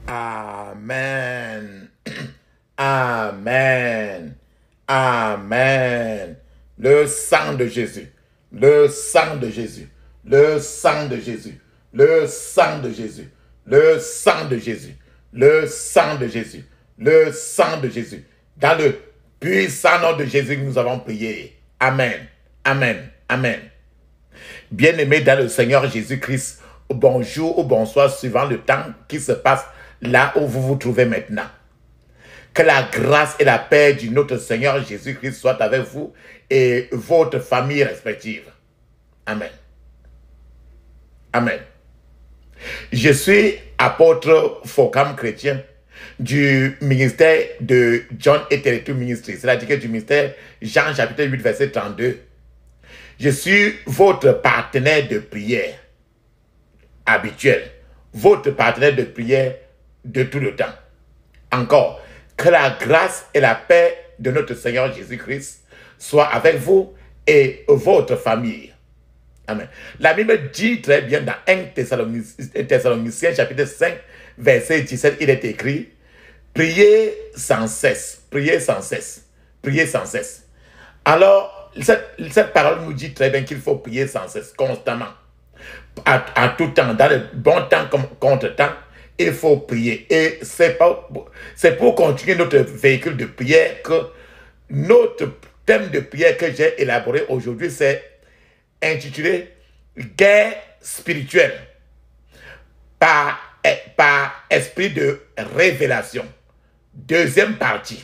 Amen. Amen. Amen. Le sang de Jésus. Le sang de Jésus. Le sang de Jésus. Le sang de Jésus. Le sang de Jésus. Le sang de Jésus. Le sang de Jésus. Dans le puissant nom de Jésus que nous avons prié. Amen. Amen. Amen. Bien-aimés dans le Seigneur Jésus-Christ, bonjour ou bonsoir suivant le temps qui se passe là où vous vous trouvez maintenant. Que la grâce et la paix de notre Seigneur Jésus-Christ soient avec vous et votre famille respective. Amen. Amen. Je suis apôtre Fokam chrétien du ministère de John et Territory Ministry, c'est-à-dire que du ministère Jean chapitre 8 verset 32. Je suis votre partenaire de prière habituel, votre partenaire de prière de tout le temps. Encore, que la grâce et la paix de notre Seigneur Jésus-Christ soient avec vous et votre famille. Amen. La Bible dit très bien dans 1 Thessaloniciens chapitre 5 verset 17, il est écrit: priez sans cesse, priez sans cesse, priez sans cesse. Alors, cette parole nous dit très bien qu'il faut prier sans cesse, constamment, à tout temps, dans le bon temps comme contre-temps. Il faut prier. Et c'est pour continuer notre véhicule de prière que notre thème de prière que j'ai élaboré aujourd'hui, c'est intitulé Guerre spirituelle par esprit de révélation. Deuxième partie.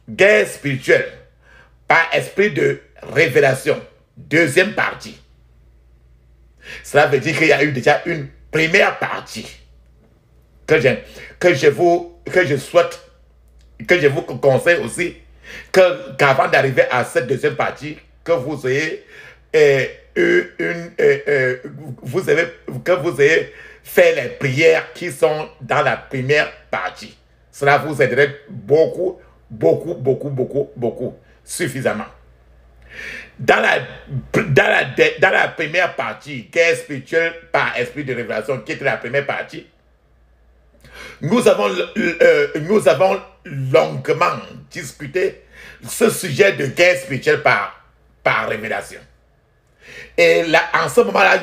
Guerre spirituelle par esprit de révélation. Deuxième partie. Cela veut dire qu'il y a eu déjà une première partie que je vous conseille aussi, qu'avant d'arriver à cette deuxième partie, que vous ayez fait les prières qui sont dans la première partie. Cela vous aiderait beaucoup, suffisamment. Dans la première partie, guerre spirituelle par esprit de révélation, qui était la première partie, nous avons longuement discuté ce sujet de guerre spirituelle par révélation. Et là, en ce moment-là,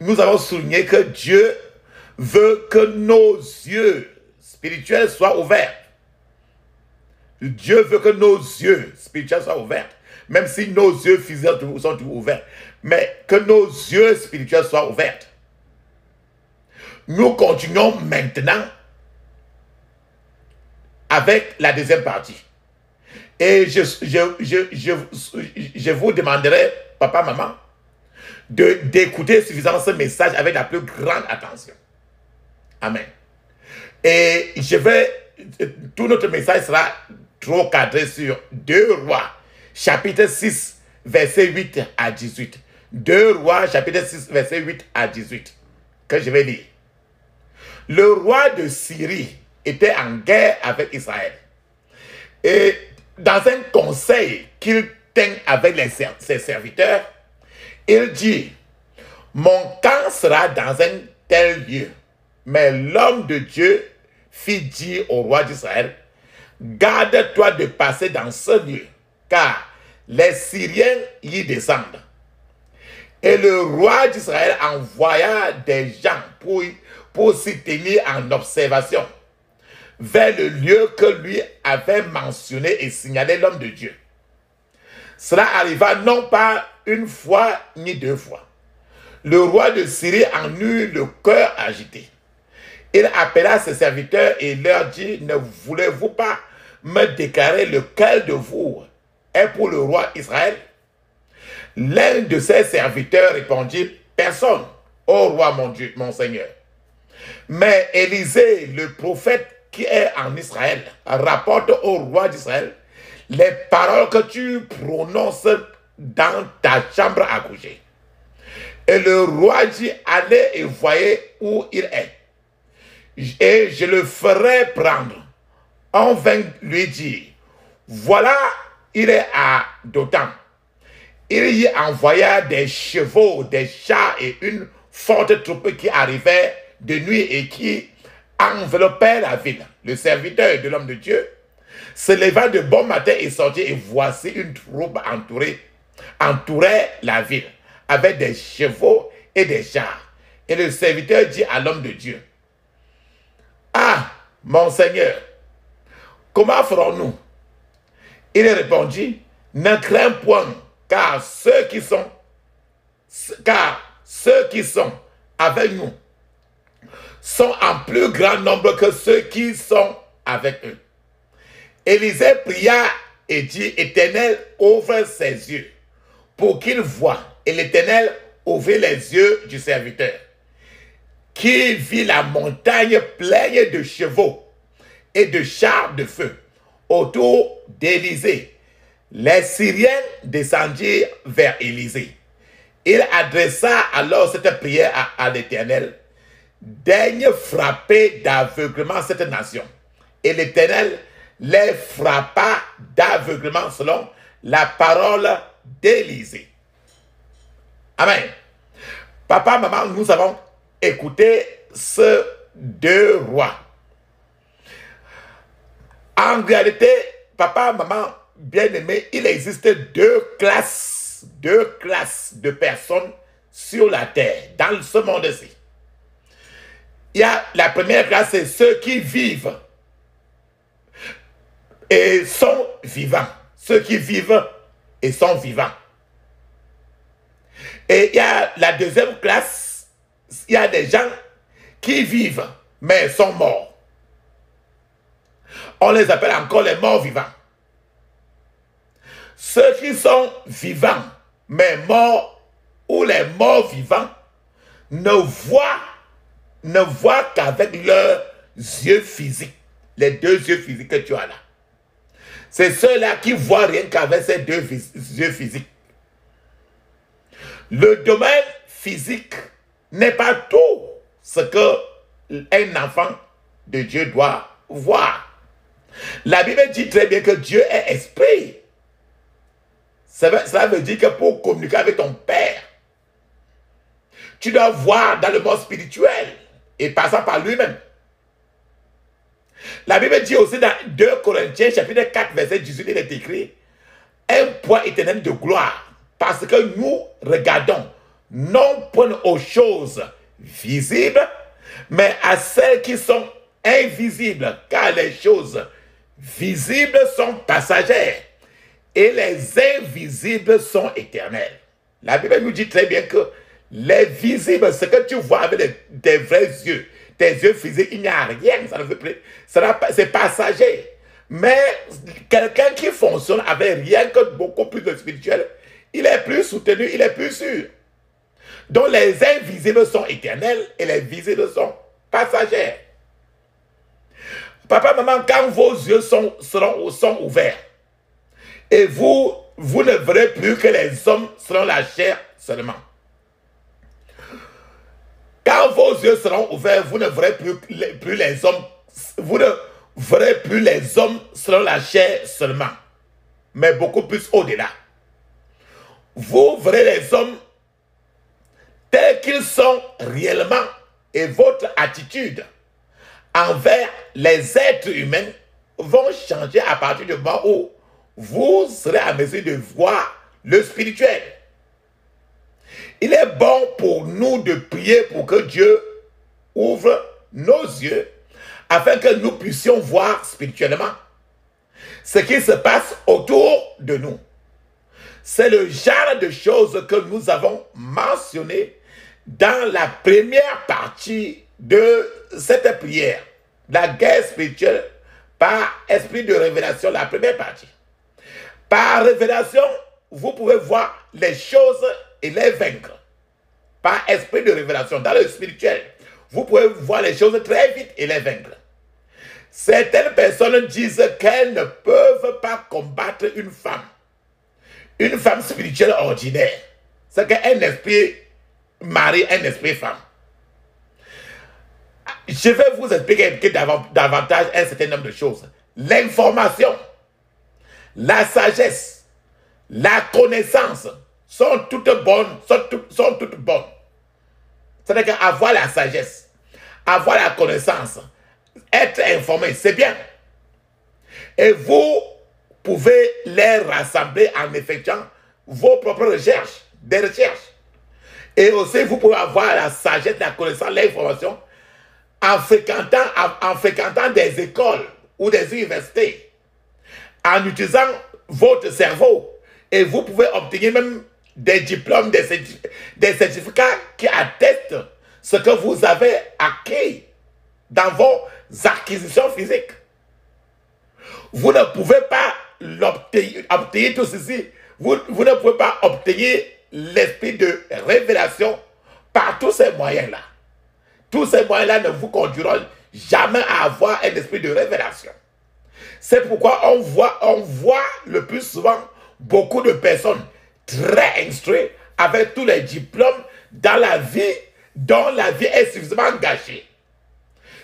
nous avons souligné que Dieu veut que nos yeux spirituels soient ouverts. Dieu veut que nos yeux spirituels soient ouverts. Même si nos yeux physiques sont toujours ouverts. Mais que nos yeux spirituels soient ouverts. Nous continuons maintenant avec la deuxième partie. Et je vous demanderai, papa, maman, d'écouter suffisamment ce message avec la plus grande attention. Amen. Et tout notre message sera trop cadré sur 2 Rois, chapitre 6, verset 8 à 18. 2 Rois, chapitre 6, verset 8 à 18, que je vais lire. Le roi de Syrie était en guerre avec Israël. Et dans un conseil qu'il tient avec ses serviteurs, il dit: mon camp sera dans un tel lieu. Mais l'homme de Dieu fit dire au roi d'Israël: garde-toi de passer dans ce lieu, car les Syriens y descendent. Et le roi d'Israël envoya des gens pour s'y tenir en observation vers le lieu que lui avait mentionné et signalé l'homme de Dieu. Cela arriva non pas une fois ni 2 fois. Le roi de Syrie en eut le cœur agité. Il appela ses serviteurs et leur dit: ne voulez-vous pas me déclarer lequel de vous est pour le roi Israël? L'un de ses serviteurs répondit: personne, ô roi mon Dieu, mon Seigneur. Mais Élisée, le prophète qui est en Israël, rapporte au roi d'Israël les paroles que tu prononces dans ta chambre à coucher. Et le roi dit: allez et voyez où il est, et je le ferai prendre. On vint lui dire: voilà, il est à Dothan. il y envoya des chevaux, des chars et une forte troupe qui arrivait de nuit et qui enveloppait la ville. Le serviteur de l'homme de Dieu se leva de bon matin et sortit, et voici une troupe entourait la ville avec des chevaux et des chars. Et le serviteur dit à l'homme de Dieu: ah, mon Seigneur, comment ferons-nous? Il répondit: ne crains point, car ceux qui sont avec nous sont en plus grand nombre que ceux qui sont avec eux. Élisée pria et dit: Éternel, ouvre ses yeux pour qu'il voie. Et l'Éternel ouvrit les yeux du serviteur, qui vit la montagne pleine de chevaux et de chars de feu autour d'Élisée. Les Syriens descendirent vers Élisée. Il adressa alors cette prière à l'Éternel: daigne frapper d'aveuglement cette nation. Et l'Éternel les frappa d'aveuglement selon la parole d'Élisée. Amen. Papa, maman, nous avons écouté ce 2 rois. En réalité, papa, maman, bien-aimé, il existe deux classes de personnes sur la terre, dans ce monde-ci. Il y a la première classe, c'est ceux qui vivent et sont vivants. Ceux qui vivent et sont vivants. Et il y a la deuxième classe, il y a des gens qui vivent mais sont morts. On les appelle encore les morts vivants. Ceux qui sont vivants mais morts, ou les morts vivants, ne voient qu'avec leurs yeux physiques. Les deux yeux physiques que tu as là. C'est ceux-là qui voient rien qu'avec ces deux yeux physiques. Le domaine physique n'est pas tout ce qu'un enfant de Dieu doit voir. La Bible dit très bien que Dieu est esprit. Cela veut dire que pour communiquer avec ton Père, tu dois voir dans le monde spirituel et passant par lui-même. La Bible dit aussi dans 2 Corinthiens chapitre 4 verset 18, il est écrit: un point éternel de gloire, parce que nous regardons non point aux choses visibles, mais à celles qui sont invisibles, car les choses visibles sont passagères et les invisibles sont éternelles. La Bible nous dit très bien que les visibles, ce que tu vois avec tes vrais yeux, tes yeux physiques, il n'y a rien, ça ne veut plus, c'est passager. Mais quelqu'un qui fonctionne avec rien que beaucoup plus de spirituel, il est plus soutenu, il est plus sûr. Donc les invisibles sont éternels et les visibles sont passagers. Papa, maman, quand vos yeux sont ouverts, et vous ne verrez plus que les hommes selon la chair seulement. Quand vos yeux seront ouverts, vous ne verrez plus les hommes, vous ne verrez plus les hommes selon la chair seulement, mais beaucoup plus au-delà. Vous verrez les hommes tels qu'ils sont réellement, et votre attitude envers les êtres humains vont changer à partir du moment où vous serez à mesure de voir le spirituel. Il est bon pour nous de prier pour que Dieu ouvre nos yeux afin que nous puissions voir spirituellement ce qui se passe autour de nous. C'est le genre de choses que nous avons mentionné dans la première partie de cette prière, la guerre spirituelle par esprit de révélation, la première partie. Par révélation, vous pouvez voir les choses et les vaincre. Par esprit de révélation, dans le spirituel, vous pouvez voir les choses très vite et les vaincre. Certaines personnes disent qu'elles ne peuvent pas combattre une femme spirituelle ordinaire. C'est qu'un esprit mari, un esprit femme. Je vais vous expliquer davantage un certain nombre de choses. L'information, la sagesse, la connaissance sont toutes bonnes, sont toutes bonnes. C'est-à-dire qu'avoir la sagesse, avoir la connaissance, être informé, c'est bien. Et vous pouvez les rassembler en effectuant vos propres recherches, des recherches. Et aussi, vous pouvez avoir la sagesse, la connaissance, l'information en fréquentant des écoles ou des universités, en utilisant votre cerveau. Et vous pouvez obtenir même des diplômes, des certificats qui attestent ce que vous avez acquis dans vos acquisitions physiques. Vous ne pouvez pas obtenir tout ceci. Vous ne pouvez pas obtenir l'esprit de révélation par tous ces moyens-là. Tous ces moyens-là ne vous conduiront jamais à avoir un esprit de révélation. C'est pourquoi on voit le plus souvent beaucoup de personnes très instruites avec tous les diplômes dans la vie, dont la vie est suffisamment gâchée.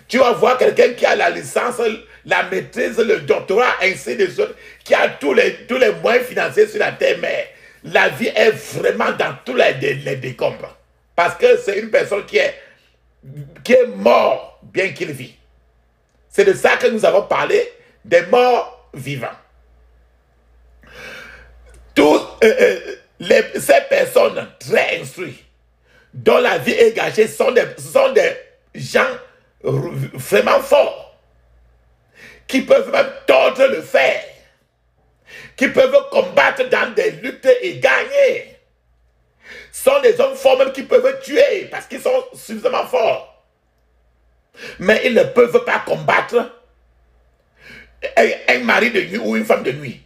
Tu vas voir quelqu'un qui a la licence, la maîtrise, le doctorat, ainsi de suite, qui a tous les moyens financiers sur la terre, mais la vie est vraiment dans tous les décombres. Parce que c'est une personne qui est mort bien qu'il vit. C'est de ça que nous avons parlé, des morts vivants. Ces personnes très instruites, dont la vie est gâchée, sont des gens vraiment forts, qui peuvent même tordre le fer, qui peuvent combattre dans des luttes et gagner. Sont des hommes forts même qui peuvent tuer parce qu'ils sont suffisamment forts. Mais ils ne peuvent pas combattre un mari de nuit ou une femme de nuit.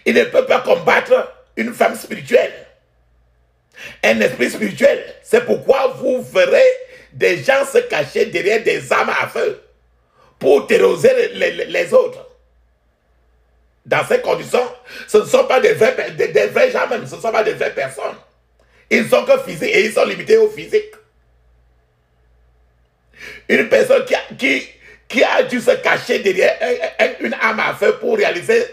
Ils ne peuvent pas combattre une femme spirituelle, un esprit spirituel. C'est pourquoi vous verrez des gens se cacher derrière des armes à feu pour terroriser les autres. Dans ces conditions, ce ne sont pas des vrais gens même, ce ne sont pas des vraies personnes. Ils ne sont que physiques et ils sont limités au physique. Une personne qui a dû se cacher derrière une arme à feu pour réaliser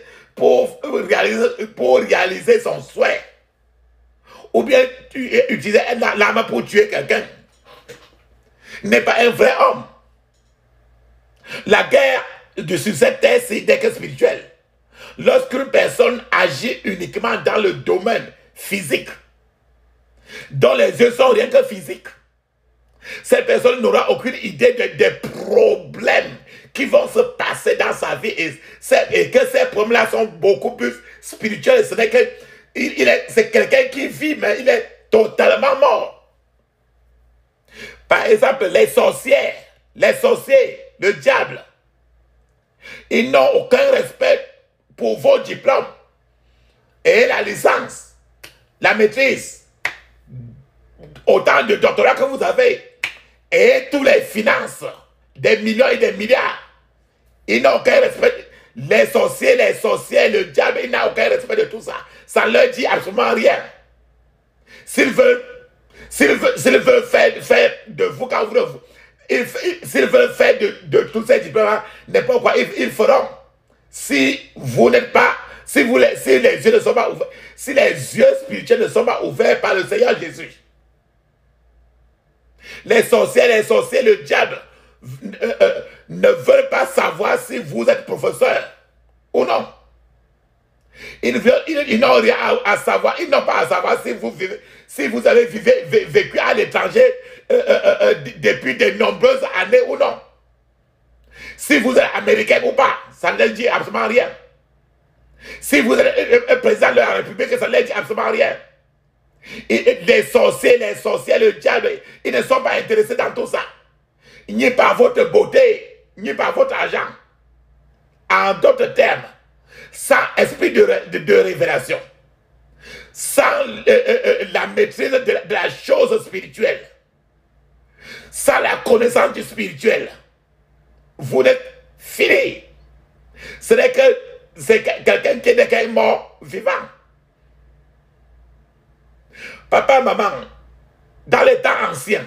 son souhait, ou bien utiliser l'arme pour tuer quelqu'un, n'est pas un vrai homme. La guerre sur cette terre, c'est dès que spirituelle. Lorsqu'une personne agit uniquement dans le domaine physique, dont les yeux sont rien que physiques, cette personne n'aura aucune idée des problèmes qui vont se passer dans sa vie et que ces problèmes-là sont beaucoup plus spirituels. Ce n'est que c'est quelqu'un qui vit, mais il est totalement mort. Par exemple, les sorciers, le diable, ils n'ont aucun respect pour vos diplômes et la licence, la maîtrise, autant de doctorats que vous avez, et tous les finances, des millions et des milliards. Ils n'ont aucun respect. Les sorciers, le diable, ils n'ont aucun respect de tout ça. Ça ne leur dit absolument rien. S'ils veulent faire de vous quand vous... S'ils veulent faire de tous ces diplômes, n'importe quoi, ils feront. Si vous n'êtes pas... Si les yeux ne sont pas ouverts, si les yeux spirituels ne sont pas ouverts par le Seigneur Jésus. Les sorciers, le diable ne veulent pas savoir si vous êtes professeur ou non. Ils n'ont rien à savoir. Ils n'ont pas à savoir si vous avez vécu à l'étranger depuis de nombreuses années ou non. Si vous êtes américain ou pas, ça ne leur dit absolument rien. Si vous êtes président de la République, ça ne leur dit absolument rien. Les sorciers, le diable, ils ne sont pas intéressés dans tout ça. Ni par votre beauté, ni par votre argent. En d'autres termes, sans esprit de révélation, sans la maîtrise de la chose spirituelle, sans la connaissance du spirituel, vous êtes fini. Ce n'est que c'est quelqu'un qui est mort vivant. Papa, maman, dans les temps anciens,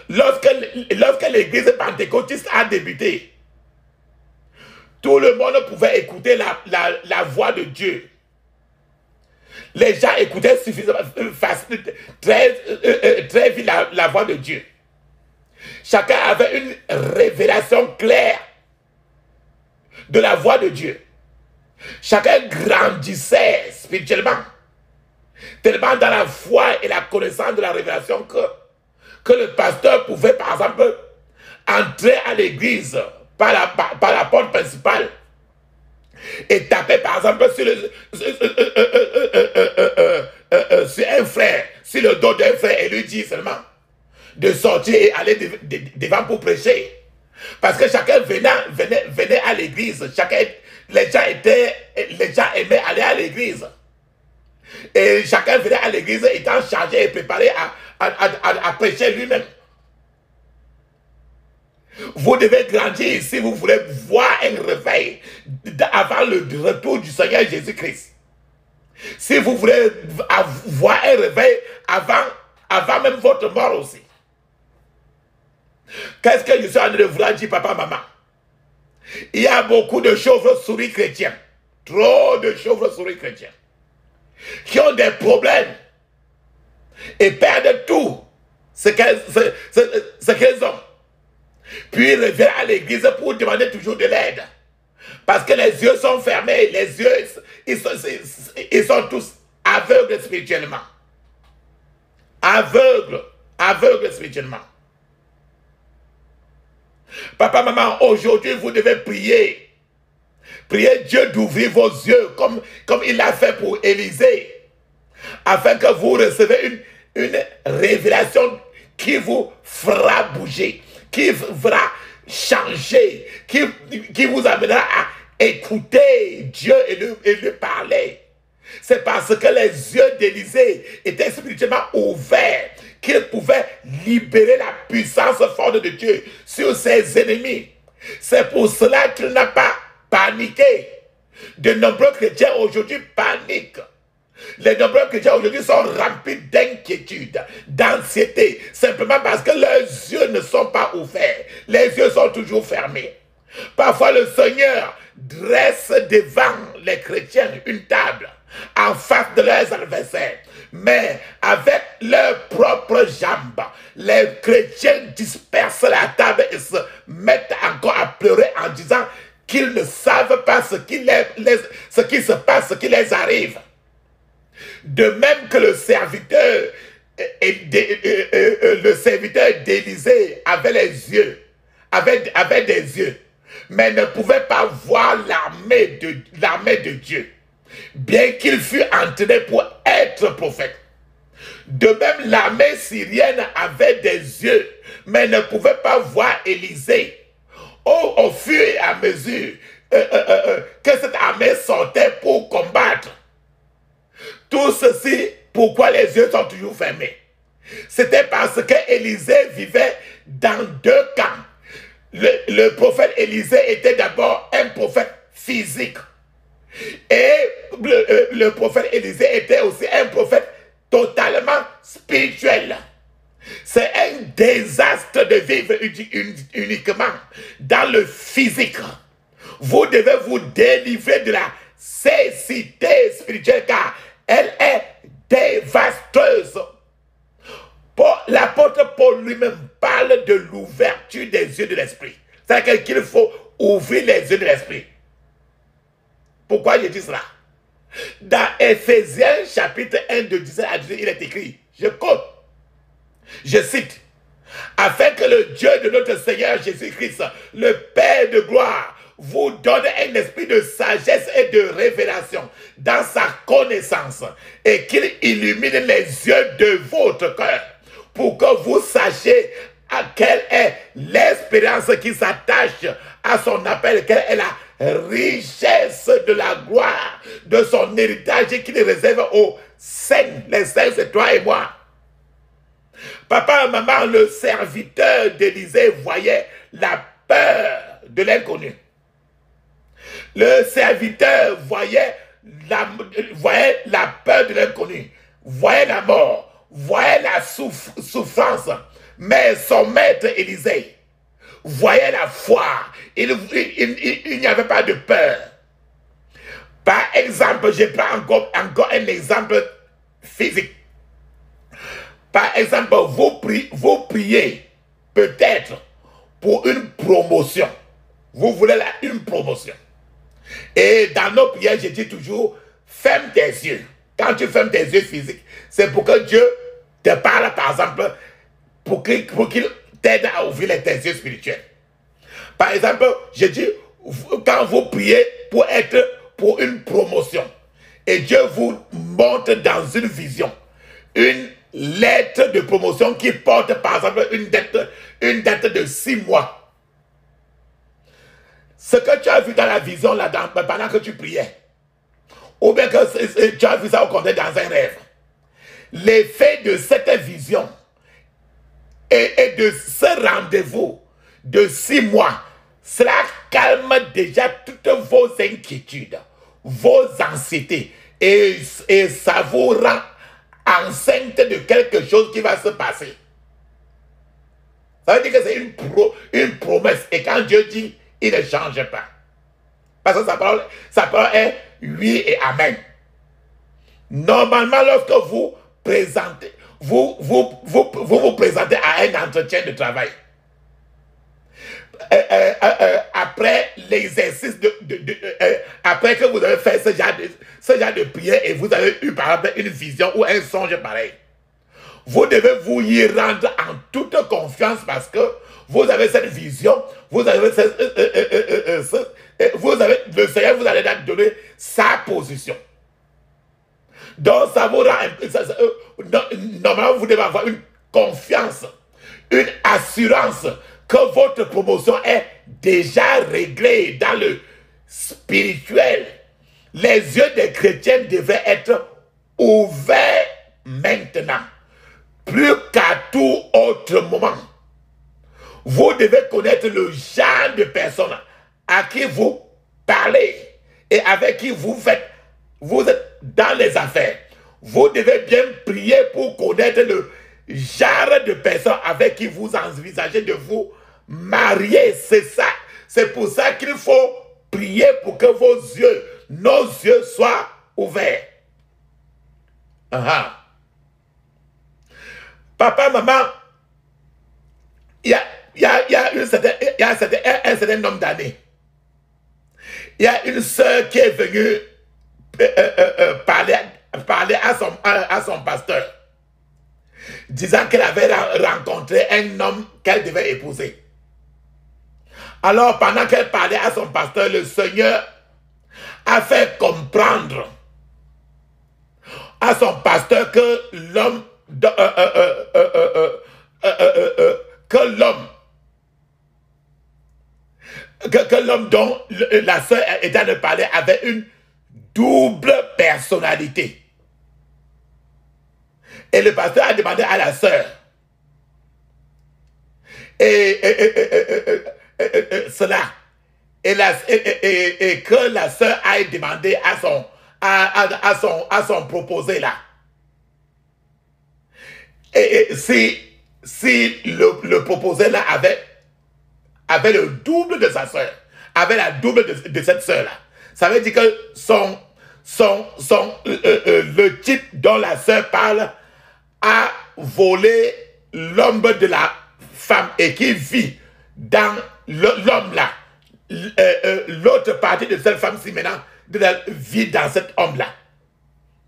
lorsque l'église pentecôtiste a débuté, tout le monde pouvait écouter la voix de Dieu. Les gens écoutaient suffisamment, très vite la voix de Dieu. Chacun avait une révélation claire de la voix de Dieu. Chacun grandissait spirituellement, tellement dans la foi et la connaissance de la révélation que le pasteur pouvait, par exemple, entrer à l'église par la porte principale et taper, par exemple, sur un frère, sur le dos d'un frère, et lui dire seulement de sortir et aller devant pour prêcher. Parce que chacun venait à l'église. Les gens aimaient aller à l'église. Et chacun venait à l'église étant chargé et préparé à prêcher lui-même. Vous devez grandir si vous voulez voir un réveil avant le retour du Seigneur Jésus-Christ. Si vous voulez voir un réveil avant même votre mort aussi. Qu'est-ce que je suis en train de vouloir dire, papa, maman? Il y a beaucoup de chauves-souris chrétiens, trop de chauves-souris chrétiens, qui ont des problèmes et perdent tout ce qu'ils ont. Puis ils reviennent à l'église pour demander toujours de l'aide. Parce que les yeux sont fermés, les yeux, ils sont tous aveugles spirituellement. Aveugles spirituellement. Papa, maman, aujourd'hui, vous devez prier. Priez Dieu d'ouvrir vos yeux comme il l'a fait pour Élisée. Afin que vous recevez une révélation qui vous fera bouger, qui fera changer, qui vous amènera à écouter Dieu et lui parler. C'est parce que les yeux d'Élisée étaient spirituellement ouverts qu'il pouvait libérer la puissance forte de Dieu sur ses ennemis. C'est pour cela qu'il n'a pas paniqué. De nombreux chrétiens aujourd'hui paniquent. Les nombreux chrétiens aujourd'hui sont remplis d'inquiétude, d'anxiété, simplement parce que leurs yeux ne sont pas ouverts. Les yeux sont toujours fermés. Parfois le Seigneur dresse devant les chrétiens une table en face de leurs adversaires. Mais avec leurs propres jambes, les chrétiens dispersent la table et se mettent encore à pleurer en disant qu'ils ne savent pas ce qui se passe, ce qui les arrive. De même que le serviteur d'Élisée avait les yeux, avait des yeux, mais ne pouvait pas voir l'armée de Dieu, bien qu'il fût entraîné pour être prophète. De même, l'armée syrienne avait des yeux, mais ne pouvait pas voir Élisée. Au fur et à mesure que cette armée sortait pour combattre, tout ceci, pourquoi les yeux sont toujours fermés? C'était parce que Élisée vivait dans deux camps. Le prophète Élisée était d'abord un prophète physique. Et le prophète Élisée était aussi un prophète totalement spirituel. C'est un désastre de vivre uniquement dans le physique. Vous devez vous délivrer de la cécité spirituelle car elle est dévasteuse. L'apôtre Paul lui-même parle de l'ouverture des yeux de l'esprit. C'est-à-dire qu'il faut ouvrir les yeux de l'esprit. Pourquoi je dis cela? Dans Éphésiens chapitre 1 de 17 à 18, il est écrit, je quote, je cite, afin que le Dieu de notre Seigneur Jésus-Christ, le Père de gloire, vous donne un esprit de sagesse et de révélation dans sa connaissance et qu'il illumine les yeux de votre cœur pour que vous sachiez à quelle est l'espérance qui s'attache à son appel, quelle est la richesse de la gloire de son héritage qu'il réserve aux saints. Les saints, c'est toi et moi. Papa et maman, le serviteur d'Élisée voyait la peur de l'inconnu. Le serviteur voyait la peur de l'inconnu, voyait la mort, voyait la souffrance. Mais son maître Élisée voyait la foi. Il n'y avait pas de peur. Par exemple, je prends encore un exemple physique. Par exemple, vous priez peut-être pour une promotion. Vous voulez une promotion. Et dans nos prières, je dis toujours, ferme tes yeux. Quand tu fermes tes yeux physiques, c'est pour que Dieu te parle, par exemple, pour qu'il t'aide à ouvrir tes yeux spirituels. Par exemple, je dis, quand vous priez pour une promotion, et Dieu vous montre dans une vision, une lettre de promotion qui porte, par exemple, une date de 6 mois. Ce que tu as vu dans la vision là, pendant que tu priais, ou bien que tu as vu ça au contraire dans un rêve, l'effet de cette vision et de ce rendez-vous de 6 mois, cela calme déjà toutes vos inquiétudes, vos anxiétés, et ça vous rend enceinte de quelque chose qui va se passer. Ça veut dire que c'est une promesse. Et quand Dieu dit, il ne change pas. Parce que sa parole est oui et amen. Normalement, lorsque vous présentez, vous présentez à un entretien de travail, après l'exercice après que vous avez fait ce genre de prière et vous avez eu par exemple une vision ou un songe pareil, vous devez vous y rendre en toute confiance parce que vous avez cette vision, le Seigneur vous allez donner sa position. Donc ça vous rend, normalement vous devez avoir une confiance, une assurance que votre promotion est déjà réglée dans le spirituel. Les yeux des chrétiens devraient être ouverts maintenant, plus qu'à tout autre moment. Vous devez connaître le genre de personnes à qui vous parlez et avec qui vous êtes dans les affaires. Vous devez bien prier pour connaître le genre de personnes avec qui vous envisagez de vous marier. C'est ça. C'est pour ça qu'il faut prier pour que nos yeux soient ouverts. Papa, maman, il y a un certain nombre d'années. Il y a une sœur qui est venue parler à son pasteur, disant qu'elle avait rencontré un homme qu'elle devait épouser. Alors, pendant qu'elle parlait à son pasteur, le Seigneur a fait comprendre à son pasteur que l'homme dont la sœur était en train de parler avait une double personnalité. Et le pasteur a demandé à la sœur cela. Et que la sœur aille demander à son proposé là. Et si le proposé là avait le double de sa sœur, avait la double de cette sœur là, ça veut dire que le type dont la sœur parle a volé l'homme de la femme et qui vit dans l'homme là. L'autre partie de cette femme-ci maintenant vit dans cet homme-là.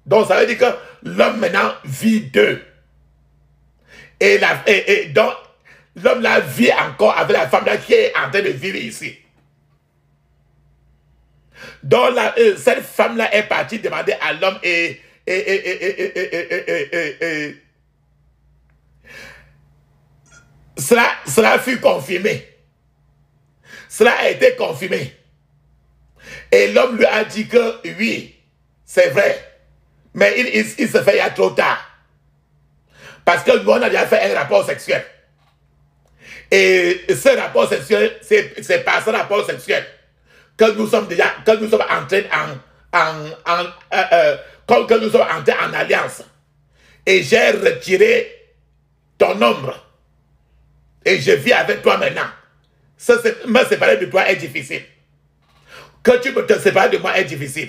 Donc ça veut dire que l'homme maintenant vit d'eux. Et donc l'homme-là vit encore avec la femme-là qui est en train de vivre ici. Donc cette femme-là est partie demander à l'homme et cela fut confirmé. Cela a été confirmé. Et l'homme lui a dit que oui, c'est vrai. Mais il se fait il y a trop tard. Parce que nous, on a déjà fait un rapport sexuel. Et ce rapport sexuel, c'est par ce rapport sexuel que nous sommes entrés en alliance. Et j'ai retiré ton ombre. Et je vis avec toi maintenant. Me séparer de toi est difficile. Que tu peux te séparer de moi est difficile.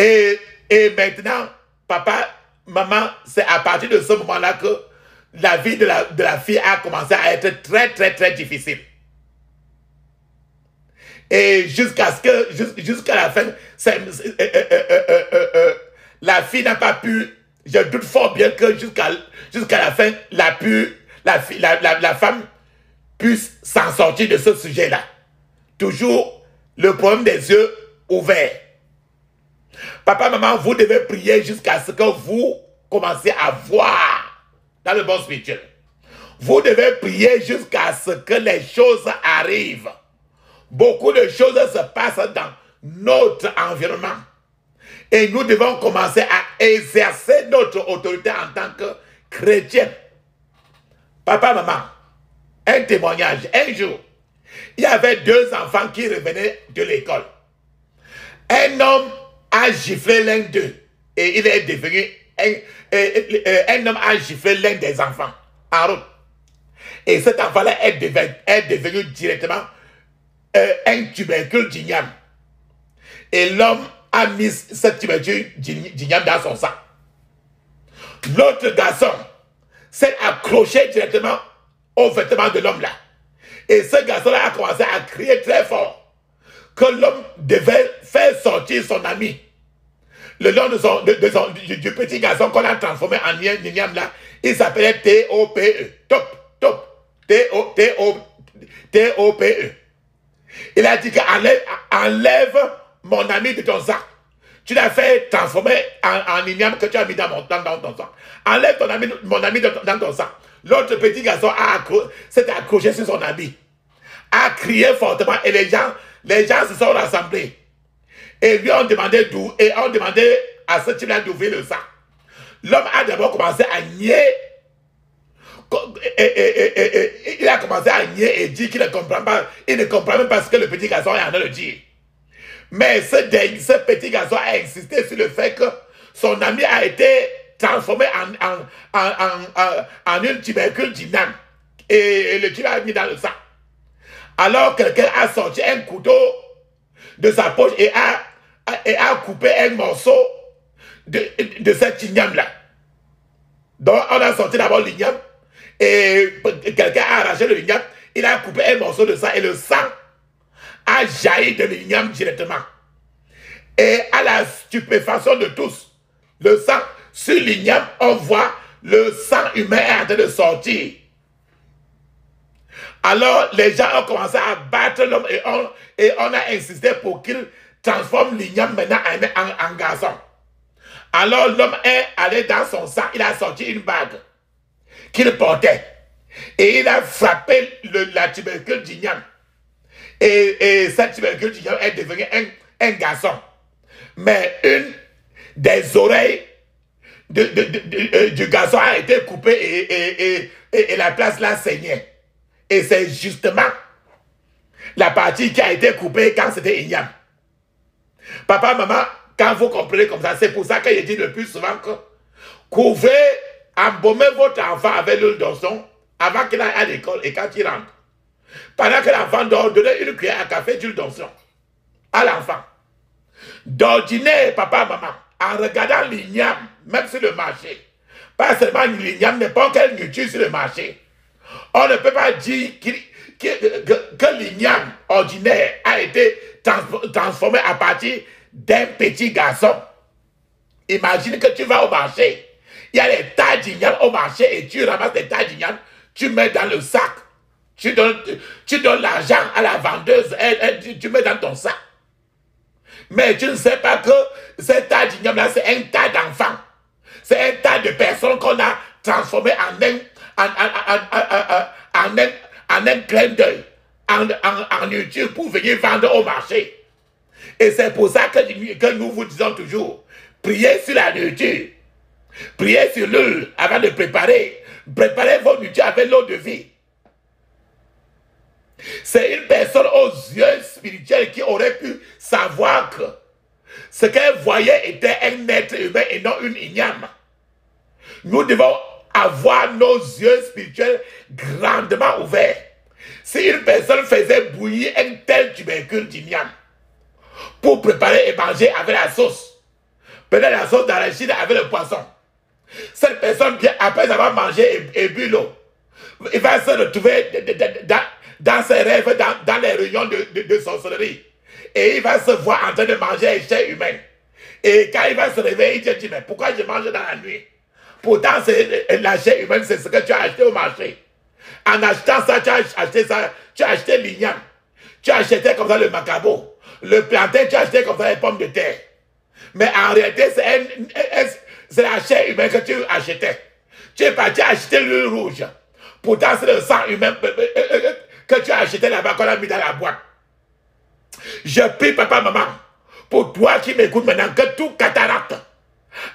Et maintenant, papa, maman, c'est à partir de ce moment-là que la vie de la fille a commencé à être très, très, très difficile. Et jusqu'à la fin, la fille n'a pas pu, je doute fort bien que jusqu'à la fin, la femme puisse s'en sortir de ce sujet-là. Toujours le problème des yeux ouverts. Papa, maman, vous devez prier jusqu'à ce que vous commenciez à voir dans le monde spirituel. Vous devez prier jusqu'à ce que les choses arrivent. Beaucoup de choses se passent dans notre environnement. Et nous devons commencer à exercer notre autorité en tant que chrétien. Papa, maman, un témoignage. Un jour, il y avait 2 enfants qui revenaient de l'école. Un homme a giflé l'un d'eux et il est devenu un homme a giflé l'un des enfants en route. Et cet enfant-là est devenu directement un tubercule d'igname. Et l'homme a mis ce tubercule d'igname dans son sang. L'autre garçon s'est accroché directement au vêtement de l'homme là. Et ce garçon-là a commencé à crier très fort que l'homme devait faire sortir son ami. Le nom du petit garçon qu'on a transformé en igname là, il s'appelait T-O-P-E. T-O-P-E. Il a dit enlève mon ami de ton sac. Tu l'as fait transformer en igname que tu as mis dans ton sac. Enlève mon ami dans ton sac. L'autre petit garçon s'est accroché sur son habit, a crié fortement et les gens se sont rassemblés. Et lui ont demandé à ce type-là d'ouvrir le sac. L'homme a d'abord commencé à nier. Il a commencé à nier et dire qu'il ne comprend pas. Il ne comprend même pas ce que le petit garçon est en train de dire. Mais ce petit garçon a insisté sur le fait que son ami a été transformé en une tubercule d'igname. Et le type a mis dans le sac. Alors quelqu'un a sorti un couteau de sa poche et a coupé un morceau de cette igname-là. Donc on a sorti d'abord l'igname et quelqu'un a arraché le l'igname, il a coupé un morceau de ça et le sang a jailli de l'igname directement. Et à la stupéfaction de tous, le sang sur l'igname, on voit le sang humain est en train de sortir. Alors les gens ont commencé à battre l'homme et on a insisté pour qu'il transforme l'igname maintenant en garçon. Alors l'homme est allé dans son sang, il a sorti une bague qu'il portait et il a frappé la tubercule d'igname. Et cette tubercule d'igname est devenue un garçon. Mais une des oreilles du garçon a été coupée et la place là saignait. Et c'est justement la partie qui a été coupée quand c'était igname. Papa, maman, quand vous comprenez comme ça, c'est pour ça que je dis le plus souvent que couvrez, embaumez votre enfant avec l'huile d'onction avant qu'il aille à l'école et quand il rentre. Pendant que l'enfant dort, donnez une cuillère à café d'huile d'onction à l'enfant. D'ordinaire, papa, maman, en regardant l'igname, même sur le marché, pas seulement l'igname, n'importe quelle nourriture sur le marché, on ne peut pas dire que l'igname ordinaire a été transformé à partir d'un petit garçon. Imagine que tu vas au marché, il y a des tas d'igname au marché et tu ramasses des tas d'igname, tu mets dans le sac, tu donnes l'argent à la vendeuse, tu mets dans ton sac. Mais tu ne sais pas que ce tas d'igname là, c'est un tas d'enfants. C'est un tas de personnes qu'on a transformé en un clin d'œil, en nourriture pour venir vendre au marché. Et c'est pour ça que nous vous disons toujours, priez sur la nourriture, priez sur l'huile avant de préparer. Préparez vos nourritures avec l'eau de vie. C'est une personne aux yeux spirituels qui aurait pu savoir que ce qu'elle voyait était un être humain et non une igname. Nous devons avoir nos yeux spirituels grandement ouverts. Si une personne faisait bouillir un tel tubercule d'igname pour préparer et manger avec la sauce, peut-être la sauce d'arachide avec le poisson. Cette personne, après avoir mangé et bu l'eau, il va se retrouver dans ses rêves, dans les réunions de sorcellerie. Et il va se voir en train de manger un chair humaine. Et quand il va se réveiller, il se dit, mais pourquoi je mange dans la nuit? Pourtant, la chair humaine, c'est ce que tu as acheté au marché. En achetant ça, tu as acheté l'igname. Tu as acheté comme ça le macabo. Le plantain, tu as acheté comme ça les pommes de terre. Mais en réalité, c'est la chair humaine que tu achetais. Tu es parti acheter l'huile rouge. Pourtant, c'est le sang humain que tu as acheté là-bas, qu'on a mis dans la boîte. Je prie, papa, maman, pour toi qui m'écoutes maintenant, que tout cataracte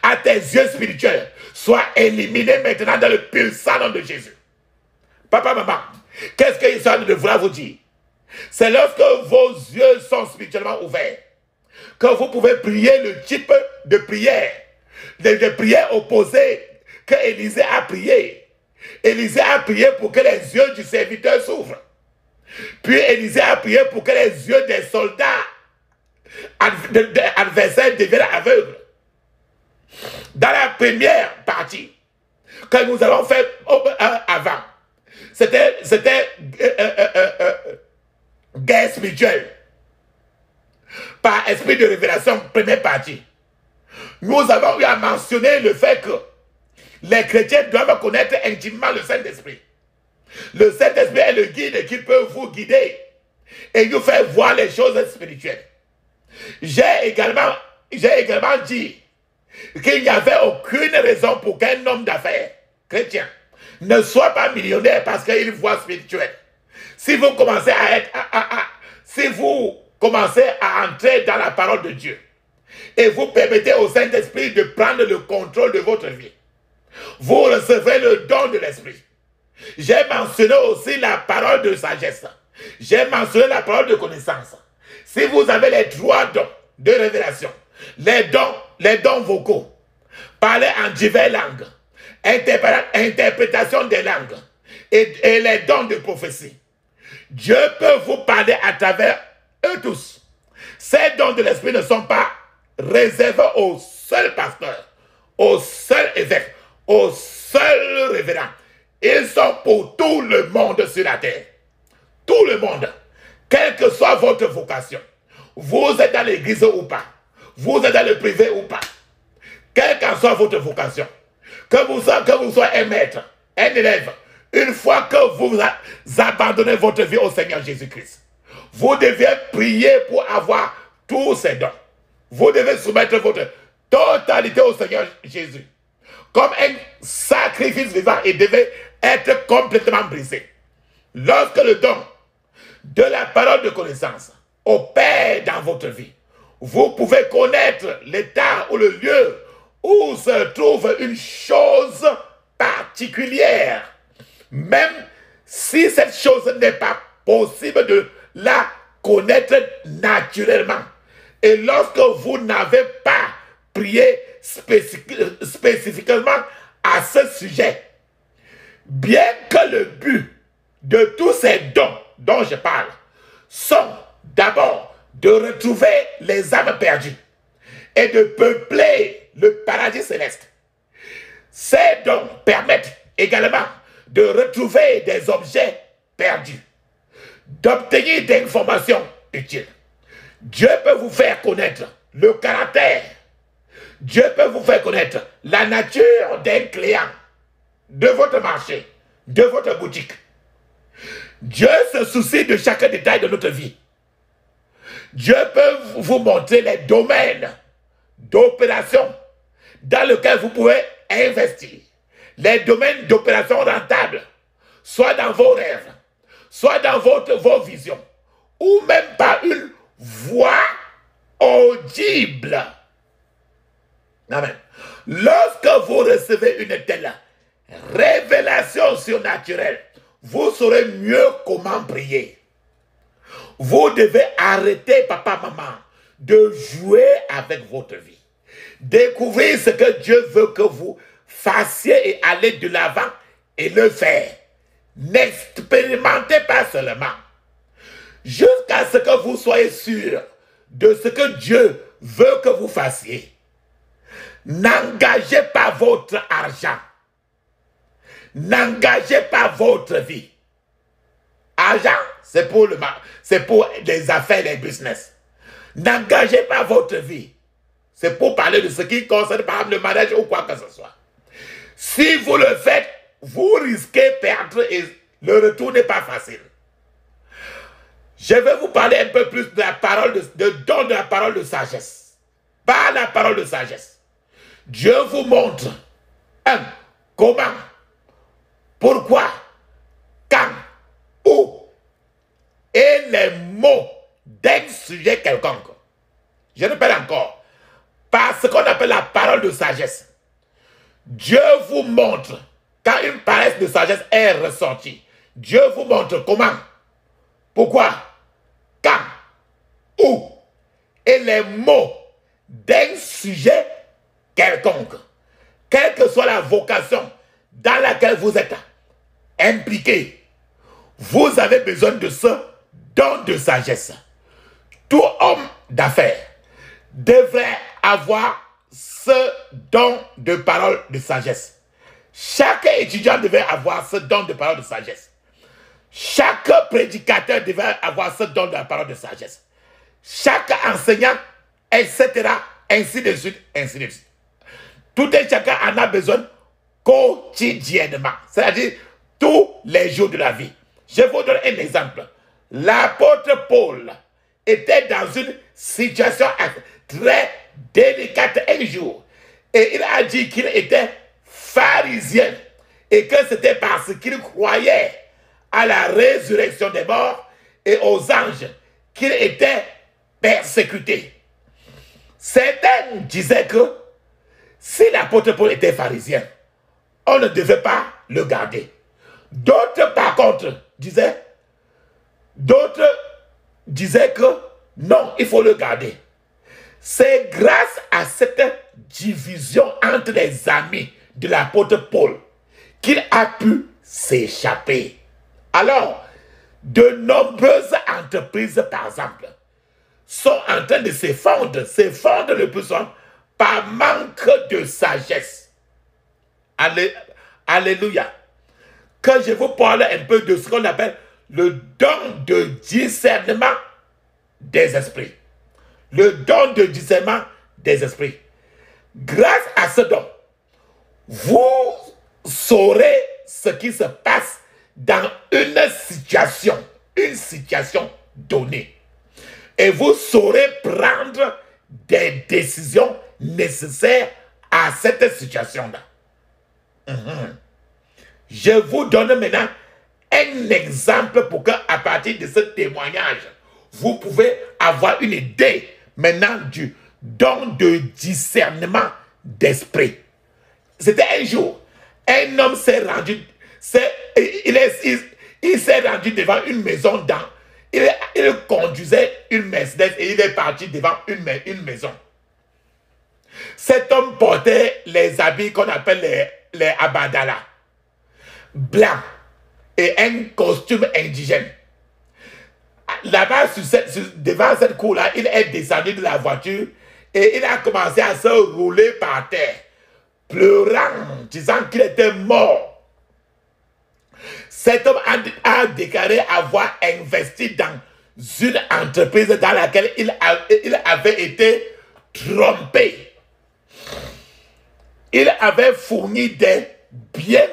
à tes yeux spirituels soit éliminé maintenant dans le puissant nom de Jésus. Papa, maman, qu'est-ce qu'il est en train de vouloir vous dire? C'est lorsque vos yeux sont spirituellement ouverts que vous pouvez prier le type de prière, de prière opposée que Élisée a prié. Élisée a prié pour que les yeux du serviteur s'ouvrent. Puis Élisée a prié pour que les yeux des soldats adversaires deviennent aveugles. Dans la première partie que nous avons fait avant, c'était guerre spirituelle. Par esprit de révélation, première partie. Nous avons eu à mentionner le fait que les chrétiens doivent connaître intimement le Saint-Esprit. Le Saint-Esprit est le guide qui peut vous guider et nous faire voir les choses spirituelles. J'ai également dit qu'il n'y avait aucune raison pour qu'un homme d'affaires chrétien ne soit pas millionnaire parce qu'il voit spirituel. Si vous commencez à entrer dans la parole de Dieu et vous permettez au Saint-Esprit de prendre le contrôle de votre vie, vous recevrez le don de l'Esprit. J'ai mentionné aussi la parole de sagesse. J'ai mentionné la parole de connaissance. Si vous avez les 3 dons de révélation, les dons vocaux, parler en diverses langues, interprétation des langues et les dons de prophétie, Dieu peut vous parler à travers eux tous. Ces dons de l'Esprit ne sont pas réservés aux seuls pasteurs, aux seuls évêques, aux seuls révérends. Ils sont pour tout le monde sur la terre. Tout le monde. Quelle que soit votre vocation. Vous êtes dans l'église ou pas. Vous êtes dans le privé ou pas. Quelle qu'en soit votre vocation. Que vous soyez un maître, un élève. Une fois que vous abandonnez votre vie au Seigneur Jésus-Christ, vous devez prier pour avoir tous ces dons. Vous devez soumettre votre totalité au Seigneur Jésus. Comme un sacrifice vivant, il devait être complètement brisé. Lorsque le don de la parole de connaissance opère dans votre vie, vous pouvez connaître l'état ou le lieu où se trouve une chose particulière, même si cette chose n'est pas possible de la connaître naturellement. Et lorsque vous n'avez pas prié spécifiquement à ce sujet, bien que le but de tous ces dons dont je parle sont d'abord de retrouver les âmes perdues et de peupler le paradis céleste, ces dons permettent également de retrouver des objets perdus, d'obtenir des informations utiles. Dieu peut vous faire connaître le caractère. Dieu peut vous faire connaître la nature d'un client, de votre marché, de votre boutique. Dieu se soucie de chaque détail de notre vie. Dieu peut vous montrer les domaines d'opération dans lesquels vous pouvez investir. Les domaines d'opération rentables, soit dans vos rêves, soit dans vos visions, ou même par une voix audible. Amen. Lorsque vous recevez une telle révélation surnaturelle, vous saurez mieux comment prier. Vous devez arrêter, papa, maman, de jouer avec votre vie. Découvrez ce que Dieu veut que vous fassiez et aller de l'avant et le faire. N'expérimentez pas seulement. Jusqu'à ce que vous soyez sûr de ce que Dieu veut que vous fassiez. N'engagez pas votre argent. N'engagez pas votre vie. Argent, c'est pour les affaires, les business. N'engagez pas votre vie. C'est pour parler de ce qui concerne par exemple le mariage ou quoi que ce soit. Si vous le faites, vous risquez de perdre et le retour n'est pas facile. Je vais vous parler un peu plus de la parole de don de la parole de sagesse. Par la parole de sagesse. Dieu vous montre comment, pourquoi, quand, où et les mots d'un sujet quelconque. Je répète encore. Par ce qu'on appelle la parole de sagesse. Dieu vous montre, quand une parole de sagesse est ressortie, Dieu vous montre comment, pourquoi, quand, où, et les mots d'un sujet quelconque. Quelle que soit la vocation dans laquelle vous êtes impliqué, vous avez besoin de ce don de sagesse. Tout homme d'affaires devrait avoir ce don de parole de sagesse. Chaque étudiant devait avoir ce don de parole de sagesse. Chaque prédicateur devait avoir ce don de la parole de sagesse. Chaque enseignant, etc. Ainsi de suite, ainsi de suite. Tout et chacun en a besoin quotidiennement. C'est-à-dire tous les jours de la vie. Je vous donne un exemple. L'apôtre Paul était dans une situation très délicate un jour. Et il a dit qu'il était pharisien. Et que c'était parce qu'il croyait à la résurrection des morts et aux anges qu'il était persécuté. Certains disaient que si l'apôtre Paul était pharisien, on ne devait pas le garder. D'autres, par contre, disaient que non, il faut le garder. C'est grâce à cette division entre les amis de l'apôtre Paul qu'il a pu s'échapper. Alors, de nombreuses entreprises, par exemple, sont en train de s'effondrer le plus souvent par manque de sagesse. Alléluia. Que je vous parle un peu de ce qu'on appelle le don de discernement des esprits. Le don de discernement des esprits. Grâce à ce don, vous saurez ce qui se passe dans une situation donnée. Et vous saurez prendre des décisions nécessaires à cette situation-là. Je vous donne maintenant un exemple pour qu'à partir de ce témoignage, vous pouvez avoir une idée maintenant du don de discernement d'esprit. C'était un jour, un homme s'est rendu, il s'est rendu devant une maison il conduisait une Mercedes et il est parti devant une maison. Cet homme portait les habits qu'on appelle les abadala, blancs, et un costume indigène. Là-bas, devant cette cour-là, il est descendu de la voiture et il a commencé à se rouler par terre, pleurant, disant qu'il était mort. Cet homme a déclaré avoir investi dans une entreprise dans laquelle il avait été trompé. Il avait fourni des biens,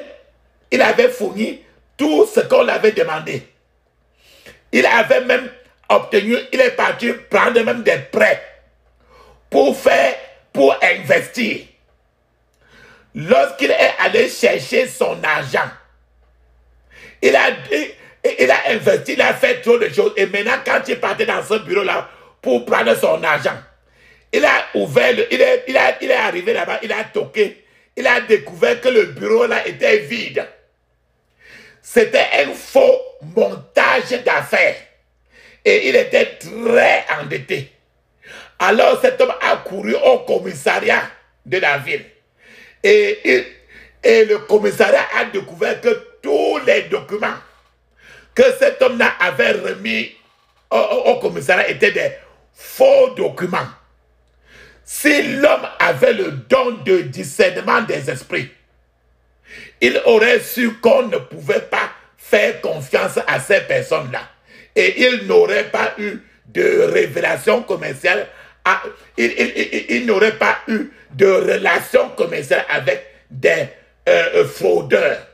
il avait fourni tout ce qu'on avait demandé. Il avait même obtenu, il est parti prendre même des prêts pour investir. Lorsqu'il est allé chercher son argent, il a investi, il a fait trop de choses. Et maintenant, quand il partait dans ce bureau-là pour prendre son argent, il a ouvert, il est arrivé là-bas, il a toqué. Il a découvert que le bureau-là était vide. C'était un faux montage d'affaires. Et il était très endetté. Alors cet homme a couru au commissariat de la ville. Et le commissariat a découvert que tous les documents que cet homme-là avait remis au commissariat étaient des faux documents. Si l'homme avait le don de discernement des esprits, il aurait su qu'on ne pouvait pas faire confiance à ces personnes-là. Et il n'aurait pas eu de révélation commerciale. Il n'aurait pas eu de relation commerciale avec des fraudeurs.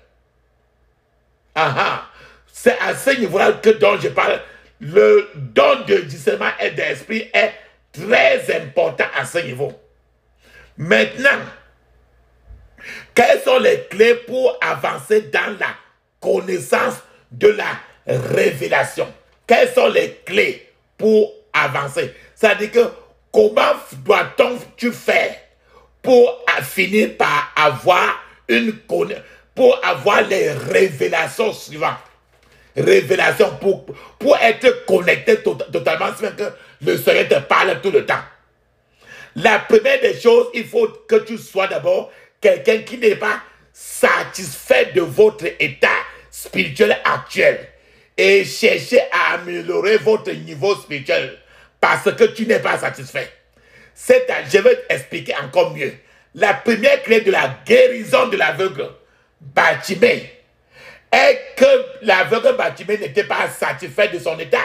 C'est à ce niveau-là que dont je parle. Le don de discernement et d'esprit est très important à ce niveau. Maintenant, quelles sont les clés pour avancer dans la connaissance de la révélation? Quelles sont les clés pour avancer? C'est-à-dire que comment doit-on faire pour finir par avoir pour avoir les révélations suivantes? Révélation pour être connecté totalement, c'est que le Seigneur te parle tout le temps. La première des choses, il faut que tu sois d'abord quelqu'un qui n'est pas satisfait de votre état spirituel actuel et chercher à améliorer votre niveau spirituel parce que tu n'es pas satisfait. Je vais t'expliquer encore mieux. La première clé de la guérison de l'aveugle Bartimée est que l'aveugle Bartimée n'était pas satisfait de son état.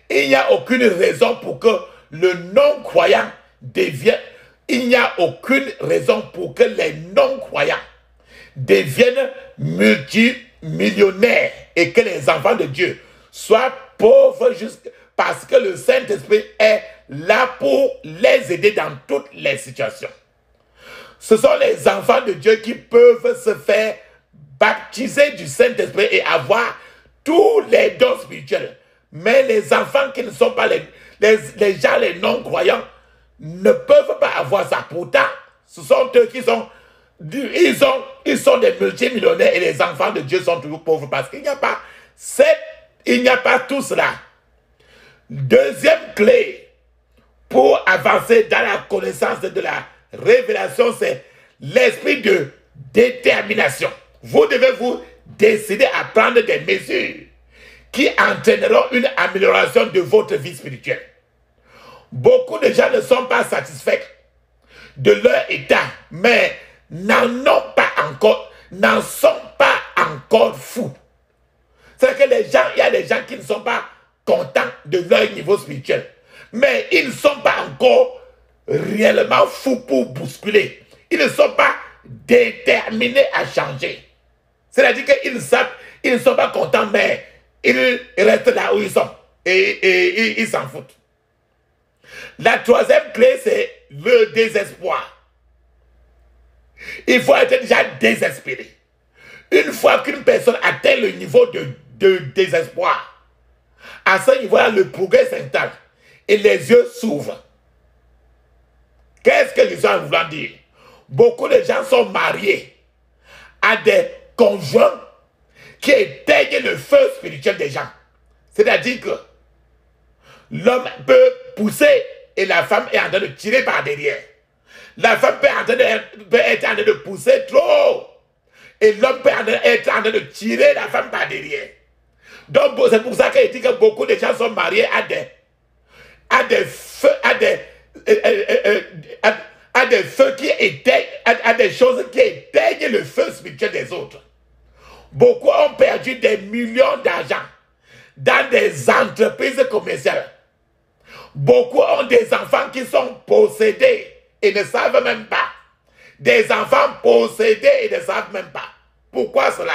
Il n'y a aucune raison pour que le non-croyant devienne... Il n'y a aucune raison pour que les non-croyants deviennent multimillionnaires et que les enfants de Dieu soient pauvres juste parce que le Saint-Esprit est là pour les aider dans toutes les situations. Ce sont les enfants de Dieu qui peuvent se faire baptiser du Saint-Esprit et avoir tous les dons spirituels. Mais les enfants qui ne sont pas les gens, les non-croyants, ne peuvent pas avoir ça. Pourtant, ce sont eux qui sont... Ils sont des multimillionnaires et les enfants de Dieu sont toujours pauvres parce qu'il n'y a pas tout cela. Deuxième clé pour avancer dans la connaissance de la révélation, c'est l'esprit de détermination. Vous devez vous décider à prendre des mesures qui entraîneront une amélioration de votre vie spirituelle. Beaucoup de gens ne sont pas satisfaits de leur état, mais n'en sont pas encore fous. C'est que il y a des gens qui ne sont pas contents de leur niveau spirituel, mais ils ne sont pas encore réellement fous pour bousculer. Ils ne sont pas déterminés à changer. C'est-à-dire qu'ils savent, ils ne sont pas contents, mais ils restent là où ils sont et ils s'en foutent. La troisième clé, c'est le désespoir. Il faut être déjà désespéré. Une fois qu'une personne atteint le niveau de désespoir, à ce niveau-là, le progrès s'installe et les yeux s'ouvrent. Qu'est-ce que les gens veulent dire? Beaucoup de gens sont mariés à des conjoints qui éteignent le feu spirituel des gens. C'est-à-dire que l'homme peut pousser et la femme est en train de tirer par derrière. La femme peut être en train de pousser trop. Et l'homme peut être en train de tirer la femme par derrière. Donc c'est pour ça qu'il dit que beaucoup de gens sont mariés à des feux qui éteignent, à des choses qui éteignent le feu spirituel des autres. Beaucoup ont perdu des millions d'argent dans des entreprises commerciales. Beaucoup ont des enfants qui sont possédés et ne savent même pas. Des enfants possédés et ne savent même pas. Pourquoi cela?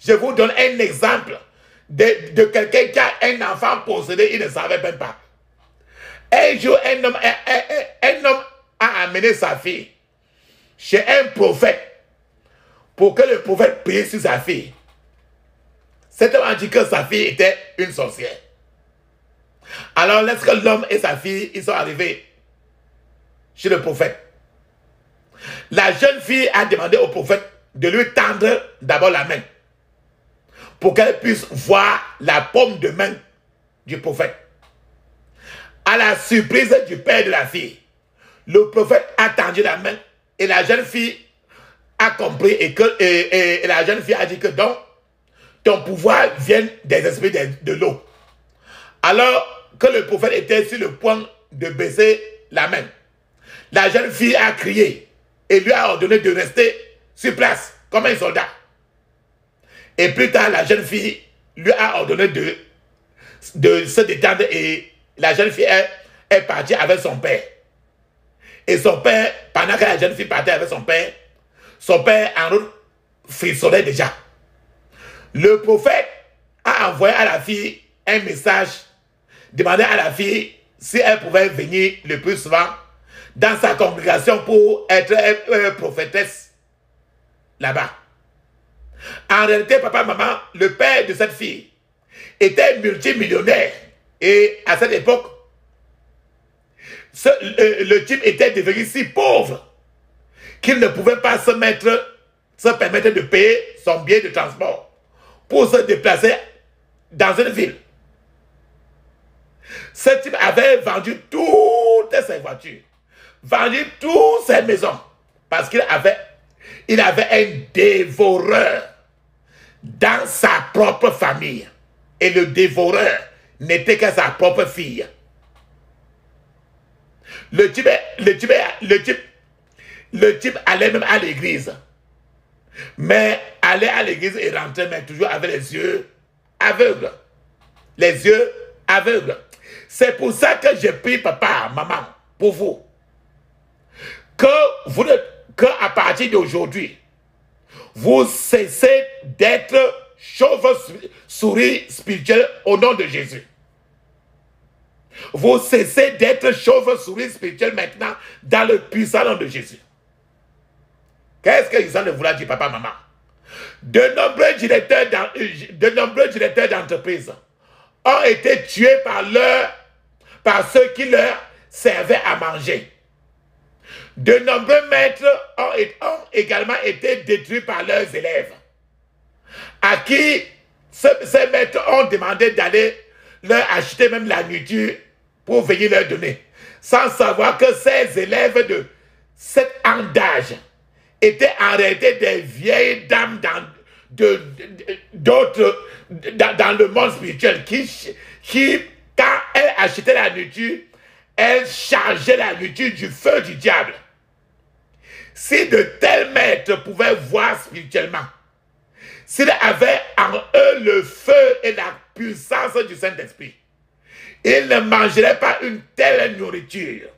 Je vous donne un exemple de quelqu'un qui a un enfant possédé, il ne savait même pas. Un jour, un homme a amené sa fille chez un prophète pour que le prophète prie sur sa fille. Cet homme a dit que sa fille était une sorcière. Alors, lorsque l'homme et sa fille, ils sont arrivés chez le prophète, la jeune fille a demandé au prophète de lui tendre d'abord la main pour qu'elle puisse voir la paume de main du prophète. À la surprise du père de la fille, le prophète a tendu la main et la jeune fille a compris et la jeune fille a dit que donc, ton pouvoir vient des esprits de l'eau. Alors que le prophète était sur le point de baisser la main. La jeune fille a crié et lui a ordonné de rester sur place comme un soldat. Et plus tard, la jeune fille lui a ordonné de se détendre et la jeune fille est partie avec son père. Et son père, pendant que la jeune fille partait avec son père en route frissonnait déjà. Le prophète a envoyé à la fille un message, demandant à la fille si elle pouvait venir le plus souvent dans sa congrégation pour être prophétesse là-bas. En réalité, papa, maman, le père de cette fille était multimillionnaire. Et à cette époque, le type était devenu si pauvre qu'il ne pouvait pas se permettre de payer son billet de transport pour se déplacer dans une ville. Ce type avait vendu toutes ses voitures, vendu toutes ses maisons, parce qu'il avait un dévoreur dans sa propre famille. Et le dévoreur n'était que sa propre fille. Le type allait même à l'église. Mais allait à l'église et rentrait, mais toujours avec les yeux aveugles. Les yeux aveugles. C'est pour ça que je prie, papa, maman, pour vous. Que à partir d'aujourd'hui, vous cessez d'être chauve-souris spirituelle au nom de Jésus. Vous cessez d'être chauve-souris spirituelle maintenant dans le puissant nom de Jésus. Qu'est-ce que Jésus voulait dire, papa, maman? De nombreux directeurs d'entreprise ont été tués par ceux qui leur servaient à manger. De nombreux maîtres ont également été détruits par leurs élèves, à qui ces maîtres ont demandé d'aller leur acheter même la nourriture pour venir leur donner, sans savoir que ces élèves de 7 ans d'âge étaient en réalité des vieilles dames dans le monde spirituel qui, quand elles achetaient la nourriture, elles chargeaient la nourriture du feu du diable. Si de tels maîtres pouvaient voir spirituellement, s'ils avaient en eux le feu et la puissance du Saint-Esprit, ils ne mangeraient pas une telle nourriture.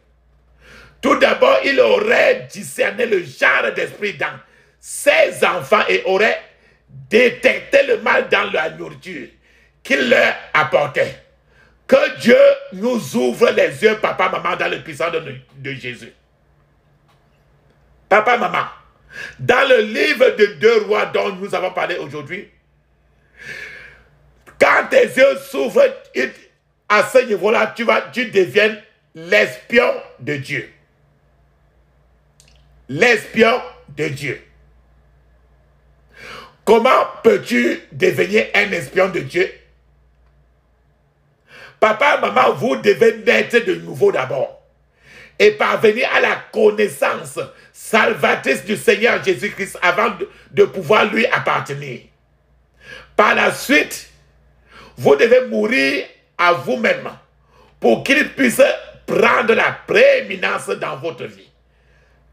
Tout d'abord, ils auraient discerné le genre d'esprit dans ces enfants et auraient détecté le mal dans la nourriture qu'ils leur apportaient. Que Dieu nous ouvre les yeux, papa, maman, dans le puissant de Jésus. Papa, maman, dans le livre de 2 Rois dont nous avons parlé aujourd'hui, quand tes yeux s'ouvrent à ce niveau-là, tu deviens l'espion de Dieu. L'espion de Dieu. Comment peux-tu devenir un espion de Dieu? Papa, maman, vous devez naître de nouveau d'abord et parvenir à la connaissance salvatrice du Seigneur Jésus-Christ avant de pouvoir lui appartenir. Par la suite, vous devez mourir à vous-même pour qu'il puisse prendre la prééminence dans votre vie.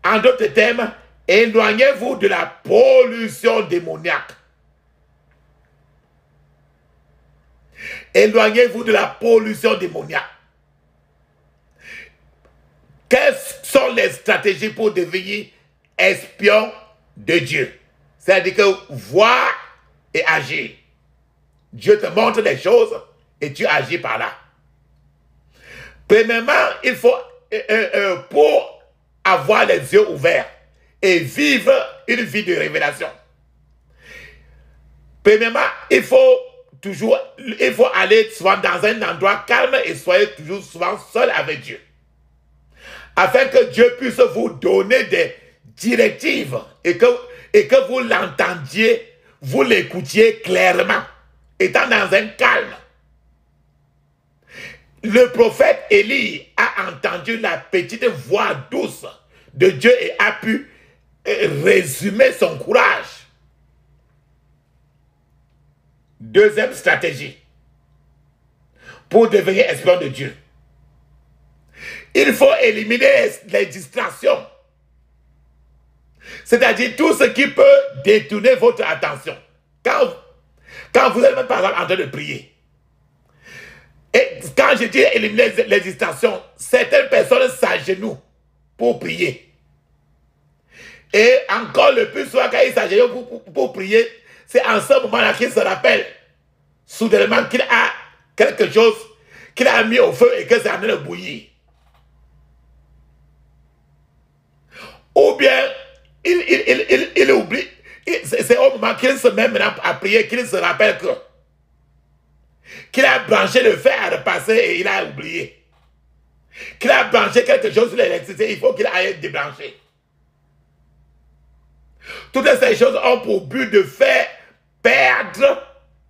En d'autres termes, éloignez-vous de la pollution démoniaque. Éloignez-vous de la pollution démoniaque. Quelles sont les stratégies pour devenir espion de Dieu? C'est-à-dire que voir et agir. Dieu te montre les choses et tu agis par là. Premièrement, il faut, pour avoir les yeux ouverts et vivre une vie de révélation. Premièrement, il faut aller souvent dans un endroit calme et soyez toujours souvent seul avec Dieu. Afin que Dieu puisse vous donner des directives et que vous l'entendiez, vous l'écoutiez clairement, étant dans un calme. Le prophète Élie a entendu la petite voix douce de Dieu et a pu résumer son courage. Deuxième stratégie pour devenir espion de Dieu. Il faut éliminer les distractions. C'est-à-dire tout ce qui peut détourner votre attention. Quand vous êtes même par exemple en train de prier. Et quand je dis éliminer les distractions, certaines personnes s'agenouillent pour prier. Et encore le plus souvent quand ils s'agenouillent pour prier, c'est en ce moment-là qu'il se rappelle soudainement qu'il a quelque chose qu'il a mis au feu et que c'est en train de bouillir. Ou bien, il oublie, c'est au moment qu'il se met maintenant à prier qu'il se rappelle qu'il a branché le fer à repasser et il a oublié. Qu'il a branché quelque chose sur l'électricité, il faut qu'il aille débrancher. Toutes ces choses ont pour but de faire perdre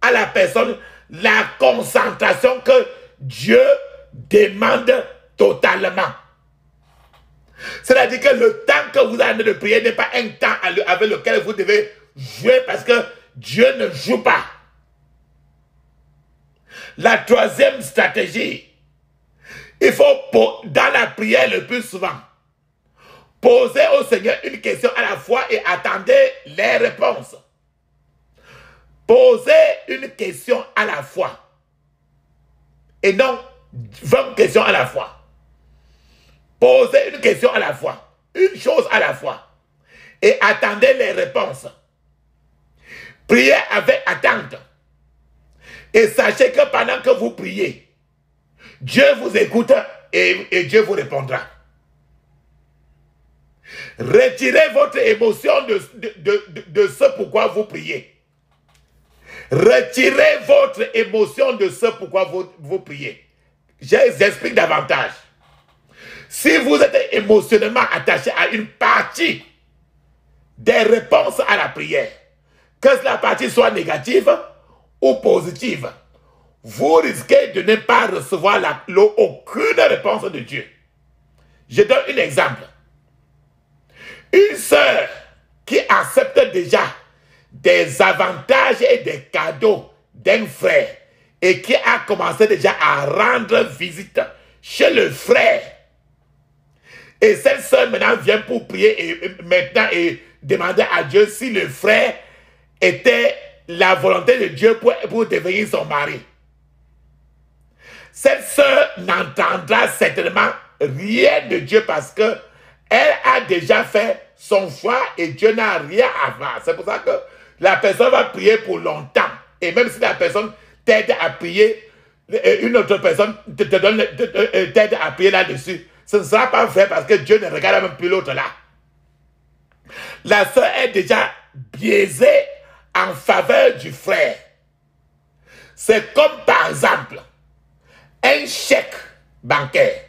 à la personne la concentration que Dieu demande totalement. C'est-à-dire que le temps que vous avez de prier n'est pas un temps avec lequel vous devez jouer parce que Dieu ne joue pas. La troisième stratégie, il faut, dans la prière le plus souvent, poser au Seigneur une question à la fois et attendez les réponses. Posez une question à la fois. Et non 20 questions à la fois. Posez une question à la fois. Une chose à la fois. Et attendez les réponses. Priez avec attente. Et sachez que pendant que vous priez, Dieu vous écoute et Dieu vous répondra. Retirez votre émotion de ce pourquoi vous priez. Retirez votre émotion de ce pourquoi vous priez. J'explique davantage. Si vous êtes émotionnellement attaché à une partie des réponses à la prière, que la partie soit négative ou positive, vous risquez de ne pas recevoir aucune réponse de Dieu. Je donne un exemple. Une sœur qui accepte déjà des avantages et des cadeaux d'un frère et qui a commencé déjà à rendre visite chez le frère. Et cette sœur maintenant vient pour prier et demander à Dieu si le frère était la volonté de Dieu pour devenir son mari. Cette sœur n'entendra certainement rien de Dieu parce que elle a déjà fait son choix et Dieu n'a rien à voir. C'est pour ça que la personne va prier pour longtemps. Et même si la personne t'aide à prier, une autre personne t'aide à prier là-dessus, ce ne sera pas fait parce que Dieu ne regarde même plus l'autre là. La sœur est déjà biaisée en faveur du frère. C'est comme par exemple un chèque bancaire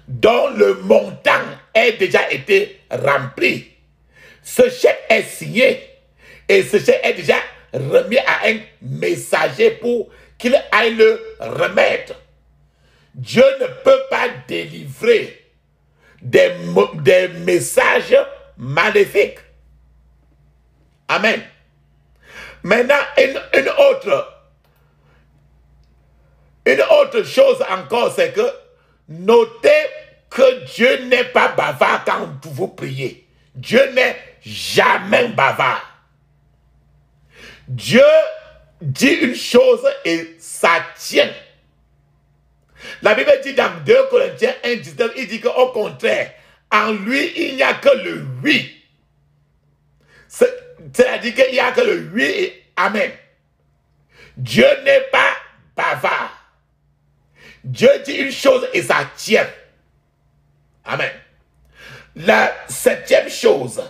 dont le montant a déjà été rempli. Ce chèque est signé et ce chèque est déjà remis à un messager pour qu'il aille le remettre. Dieu ne peut pas délivrer des messages maléfiques. Amen. Maintenant, une autre chose encore, c'est que notez que Dieu n'est pas bavard quand vous priez. Dieu n'est jamais bavard. Dieu dit une chose et ça tient. La Bible dit dans 2 Corinthiens 1,19, il dit qu'au contraire, en lui, il n'y a que le oui. C'est-à-dire qu'il n'y a que le oui et amen. Dieu n'est pas bavard. Dieu dit une chose et ça tient. Amen. La septième chose,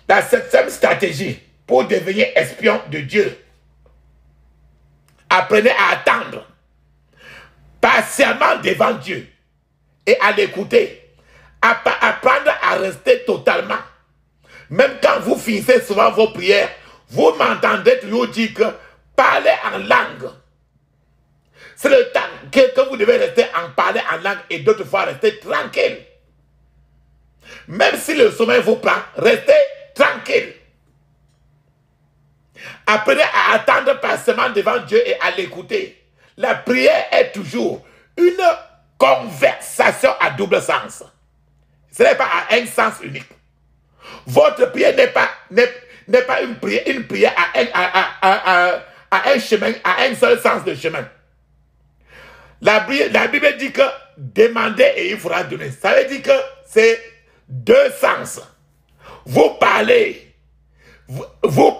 la septième stratégie pour devenir espion de Dieu. Apprenez à attendre patiemment devant Dieu et à l'écouter. Apprendre à rester totalement. Même quand vous finissez souvent vos prières, vous m'entendez toujours dire que parlez en langue. C'est le temps que vous devez rester en parler en langue et d'autres fois rester tranquille. Même si le sommeil vous prend, restez tranquille. Apprenez à attendre patiemment devant Dieu et à l'écouter. La prière est toujours une conversation à double sens. Ce n'est pas à un sens unique. Votre prière n'est pas une prière à un chemin, à un seul sens de chemin. La Bible dit que demandez et il faudra donner. Ça veut dire que c'est deux sens. Vous parlez, vous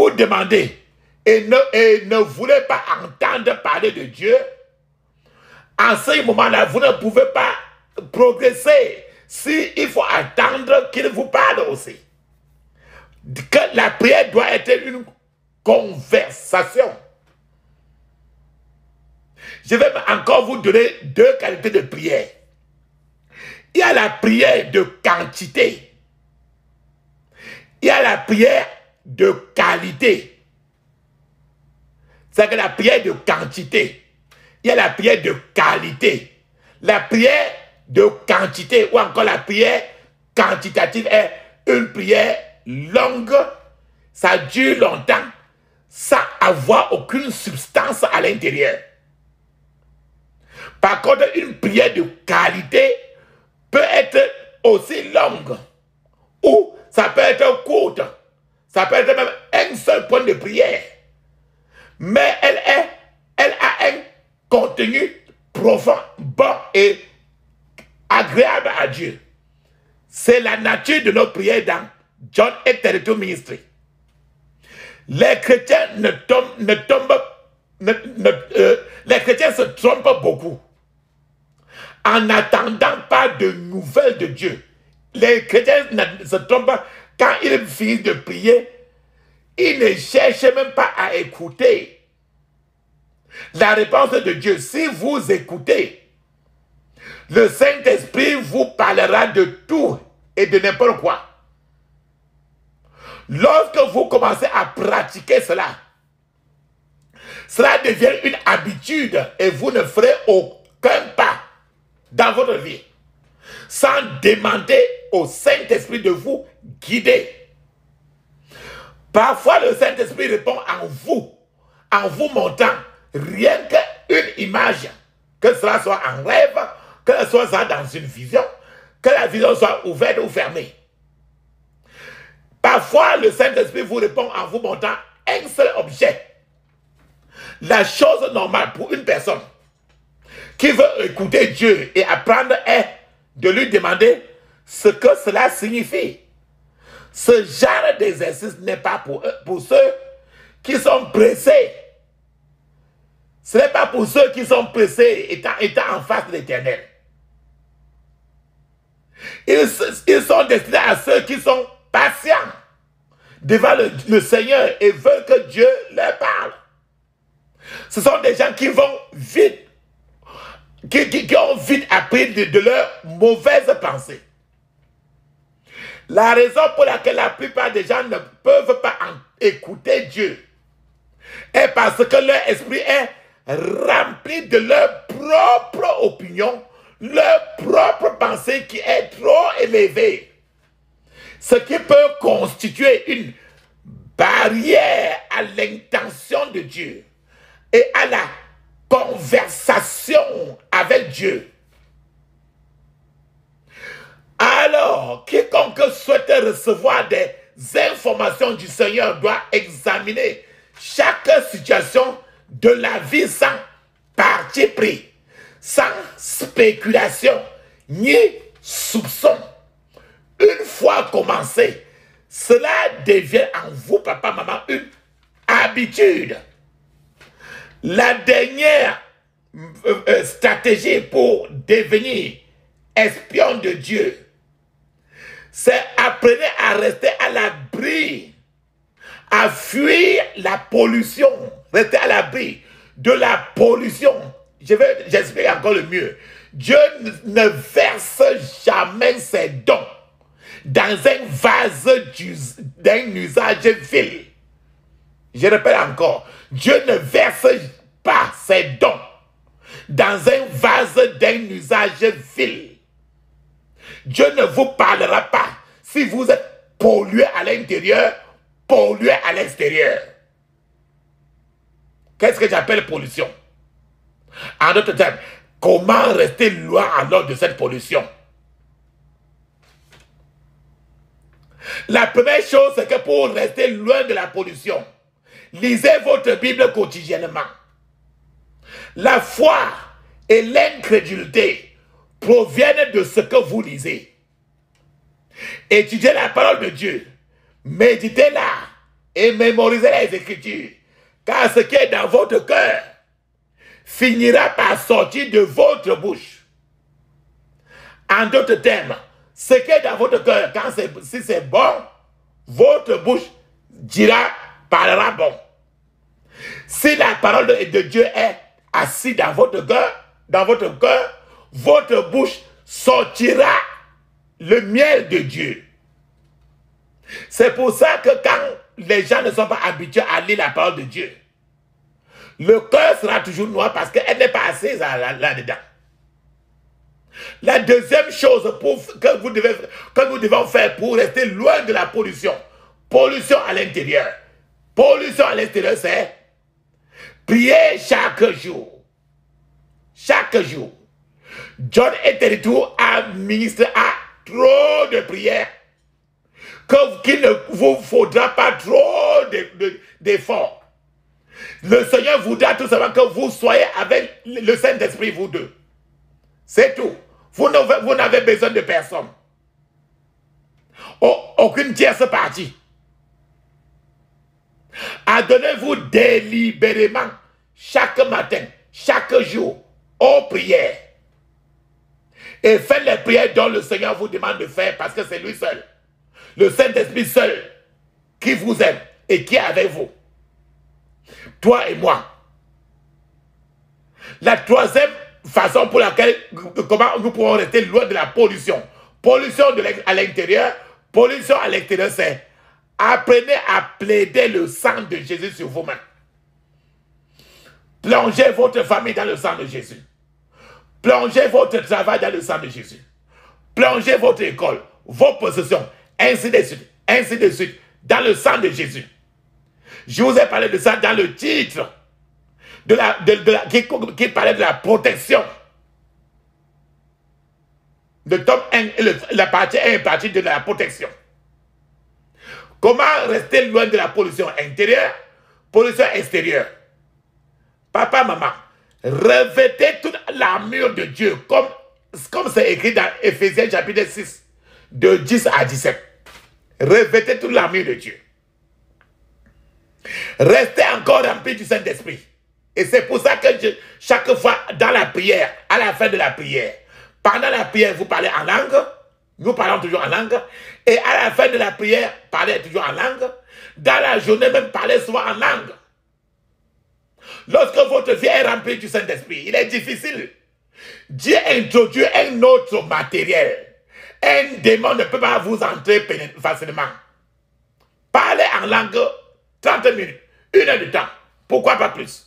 demandez et ne voulez pas entendre parler de Dieu. En ce moment-là, vous ne pouvez pas progresser si il faut attendre qu'il vous parle aussi. Que la prière doit être une conversation. Je vais encore vous donner deux qualités de prière. Il y a la prière de quantité. Il y a la prière de qualité. C'est que la prière de quantité. Il y a la prière de qualité. La prière de quantité ou encore la prière quantitative est une prière longue. Ça dure longtemps sans avoir aucune substance à l'intérieur. Par contre, une prière de qualité peut être aussi longue ou ça peut être courte. Ça peut être même un seul point de prière. Mais elle a un contenu profond, bon et agréable à Dieu. C'est la nature de nos prières dans John 8:32 Ministry. Les chrétiens les chrétiens se trompent beaucoup en n'attendant pas de nouvelles de Dieu. Les chrétiens ne se trompent pas quand ils finissent de prier. Ils ne cherchent même pas à écouter la réponse de Dieu. Si vous écoutez, le Saint-Esprit vous parlera de tout et de n'importe quoi. Lorsque vous commencez à pratiquer cela, cela devient une habitude et vous ne ferez aucun pas dans votre vie sans demander au Saint-Esprit de vous guider. Parfois, le Saint-Esprit répond en vous montrant rien qu'une image, que cela soit en rêve, que ce soit dans une vision, que la vision soit ouverte ou fermée. Parfois, le Saint-Esprit vous répond en vous montrant un seul objet. La chose normale pour une personne qui veut écouter Dieu et apprendre est de lui demander ce que cela signifie. Ce genre d'exercice n'est pas pour ceux qui sont pressés. Ce n'est pas pour ceux qui sont pressés étant en face de l'Éternel. Ils sont destinés à ceux qui sont patients devant le Seigneur et veulent que Dieu leur parle. Ce sont des gens qui vont vite, qui ont vite appris de leurs mauvaises pensées. La raison pour laquelle la plupart des gens ne peuvent pas écouter Dieu est parce que leur esprit est rempli de leur propre opinion, leur propre pensée qui est trop élevée. Ce qui peut constituer une barrière à l'intention de Dieu et à la conversation avec Dieu. Alors, quiconque souhaite recevoir des informations du Seigneur doit examiner chaque situation de la vie sans parti pris, sans spéculation ni soupçon. Une fois commencé, cela devient en vous, papa, maman, une habitude. La dernière stratégie pour devenir espion de Dieu, c'est apprenez à rester à l'abri, à fuir la pollution, rester à l'abri de la pollution. J'explique encore le mieux. Dieu ne verse jamais ses dons dans un vase d'un usage vil. Je répète encore, Dieu ne verse pas ses dons dans un vase d'un usage vil. Dieu ne vous parlera pas si vous êtes pollué à l'intérieur, pollué à l'extérieur. Qu'est-ce que j'appelle pollution? En d'autres termes, Comment rester loin alors de cette pollution? La première chose, c'est que pour rester loin de la pollution, lisez votre Bible quotidiennement. La foi et l'incrédulité proviennent de ce que vous lisez. Étudiez la parole de Dieu, méditez-la et mémorisez les Écritures, car ce qui est dans votre cœur finira par sortir de votre bouche. En d'autres termes, ce qui est dans votre cœur, si c'est bon, votre bouche parlera bon. Si la parole de Dieu est assise dans votre cœur, votre bouche sortira le miel de Dieu. C'est pour ça que quand les gens ne sont pas habitués à lire la parole de Dieu, le cœur sera toujours noir parce qu'elle n'est pas assise là-dedans. La deuxième chose que nous devons faire pour rester loin de la pollution à l'intérieur. Pollution à l'intérieur, c'est prier chaque jour. Chaque jour. John Eteritou administre à trop de prières qu'il ne vous faudra pas trop d'efforts. Le Seigneur voudra tout simplement que vous soyez avec le Saint-Esprit, vous deux. C'est tout. Vous n'avez besoin de personne. Aucune tierce partie. Adonnez-vous délibérément chaque matin, chaque jour, aux prières. Et faites les prières dont le Seigneur vous demande de faire parce que c'est lui seul. Le Saint-Esprit seul qui vous aime et qui est avec vous. Toi et moi. La troisième façon pour laquelle, comment nous pourrons rester loin de la pollution. Pollution à l'intérieur. Pollution à l'extérieur, c'est apprenez à plaider le sang de Jésus sur vous-même. Plongez votre famille dans le sang de Jésus. Plongez votre travail dans le sang de Jésus. Plongez votre école, vos possessions, ainsi de suite, dans le sang de Jésus. Je vous ai parlé de ça dans le titre qui parlait de la protection. Le tome 1, la partie 1 est partie de la protection. Comment rester loin de la pollution intérieure, pollution extérieure? Papa, maman, revêtez toute l'armure de Dieu, comme c'est écrit dans Ephésiens chapitre 6, de 10 à 17. Revêtez toute l'armure de Dieu. Restez encore remplis du Saint-Esprit. Et c'est pour ça que chaque fois dans la prière, à la fin de la prière, pendant la prière, vous parlez en langue. Nous parlons toujours en langue. Et à la fin de la prière, parlez toujours en langue. Dans la journée, même parlez souvent en langue. Lorsque votre vie est remplie du Saint-Esprit, il est difficile. Dieu introduit un autre matériel. Un démon ne peut pas vous entrer facilement. Parlez en langue 30 minutes, 1 heure de temps. Pourquoi pas plus?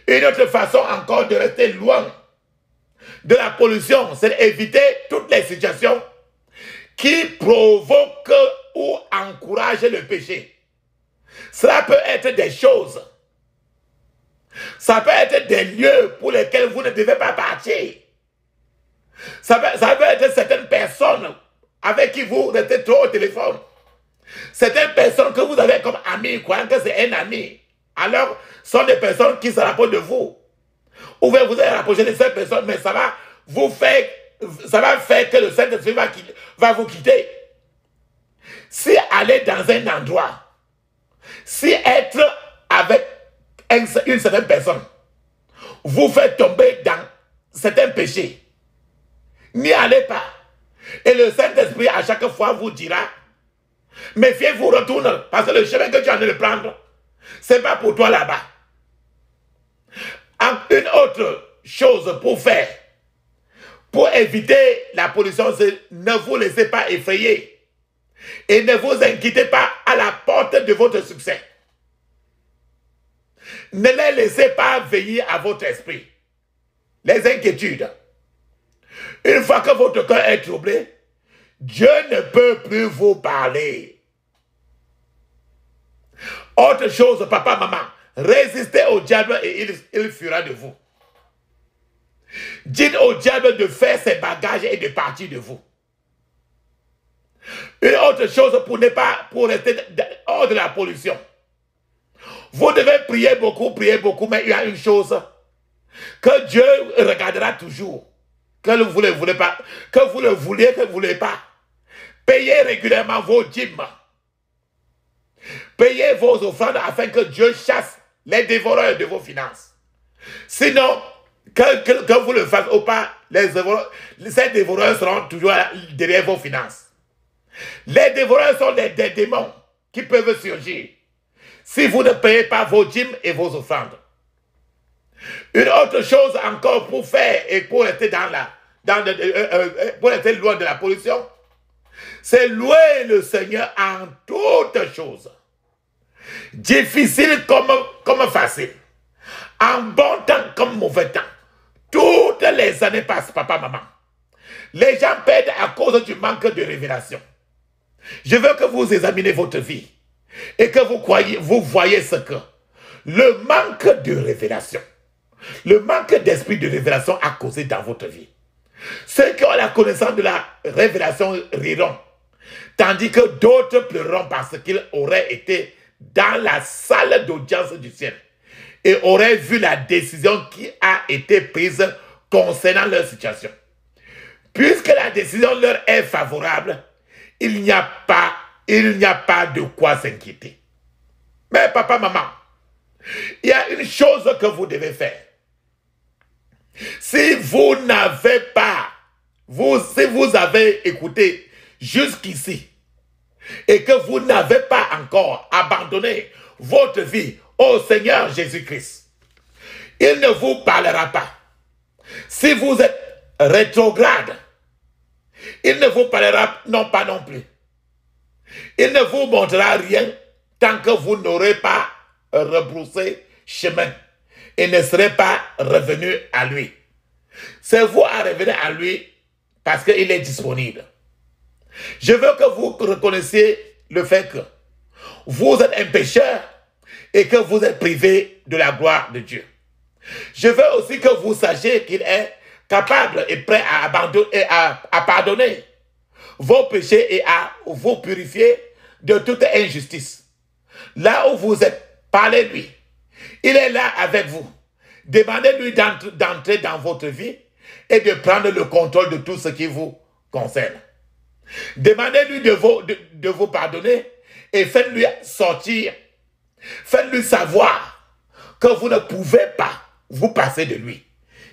Une autre façon encore de rester loin de la pollution, c'est d'éviter toutes les situations qui provoquent ou encouragent le péché. Cela peut être des choses. Ça peut être des lieux pour lesquels vous ne devez pas partir. Ça peut être certaines personnes avec qui vous restez trop au téléphone. Certaines personnes que vous avez comme amis, croyant que c'est un ami, alors sont des personnes qui se rapprochent de vous. Ou bien vous allez rapprocher de ces personnes, mais ça va faire que le Saint-Esprit va vous quitter. Si aller dans un endroit, si être avec une certaine personne vous fait tomber dans certains péchés, n'y allez pas. Et le Saint-Esprit à chaque fois vous dira, méfiez-vous, retourne, parce que le chemin que tu es en train de prendre, ce n'est pas pour toi là-bas. Une autre chose pour faire, pour éviter la pollution, c'est ne vous laissez pas effrayer et ne vous inquiétez pas à la porte de votre succès. Ne les laissez pas veiller à votre esprit. Les inquiétudes. Une fois que votre cœur est troublé, Dieu ne peut plus vous parler. Autre chose, papa, maman, résistez au diable et il fuira de vous. Dites au diable de faire ses bagages et de partir de vous. Une autre chose pour rester hors de la pollution. Vous devez prier beaucoup, mais il y a une chose que Dieu regardera toujours. Que vous ne voulez pas, que vous le vouliez, que vous ne voulez pas. Payez régulièrement vos dîmes. Payez vos offrandes afin que Dieu chasse les dévoreurs de vos finances. Sinon, que vous le fassiez ou pas, ces dévoreurs seront toujours derrière vos finances. Les dévoreurs sont des démons qui peuvent surgir si vous ne payez pas vos dîmes et vos offrandes. Une autre chose encore pour faire et pour rester pour rester loin de la pollution, c'est louer le Seigneur en toutes choses. Difficile comme facile. En bon temps comme mauvais temps. Toutes les années passent, papa, maman. Les gens perdent à cause du manque de révélation. Je veux que vous examinez votre vie et que vous voyez ce que le manque de révélation, le manque d'esprit de révélation a causé dans votre vie. Ceux qui ont la connaissance de la révélation riront, tandis que d'autres pleureront parce qu'ils auraient été dans la salle d'audience du ciel et auraient vu la décision qui a été prise concernant leur situation. Puisque la décision leur est favorable, il n'y a pas de quoi s'inquiéter. Mais papa, maman, il y a une chose que vous devez faire. Si vous n'avez pas, si vous avez écouté jusqu'ici et que vous n'avez pas encore abandonné votre vie au Seigneur Jésus-Christ, il ne vous parlera pas. Si vous êtes rétrograde, il ne vous parlera pas non plus. Il ne vous montrera rien tant que vous n'aurez pas rebroussé chemin et ne serez pas revenu à lui. C'est vous à revenir à lui parce qu'il est disponible. Je veux que vous reconnaissiez le fait que vous êtes un pécheur et que vous êtes privé de la gloire de Dieu. Je veux aussi que vous sachiez qu'il est capable et prêt à abandonner, à pardonner vos péchés et à vous purifier de toute injustice. Là où vous êtes, parlez-lui. Il est là avec vous. Demandez-lui d'entrer dans votre vie et de prendre le contrôle de tout ce qui vous concerne. Demandez-lui de vous pardonner et faites-lui sortir. Faites-lui savoir que vous ne pouvez pas vous passer de lui.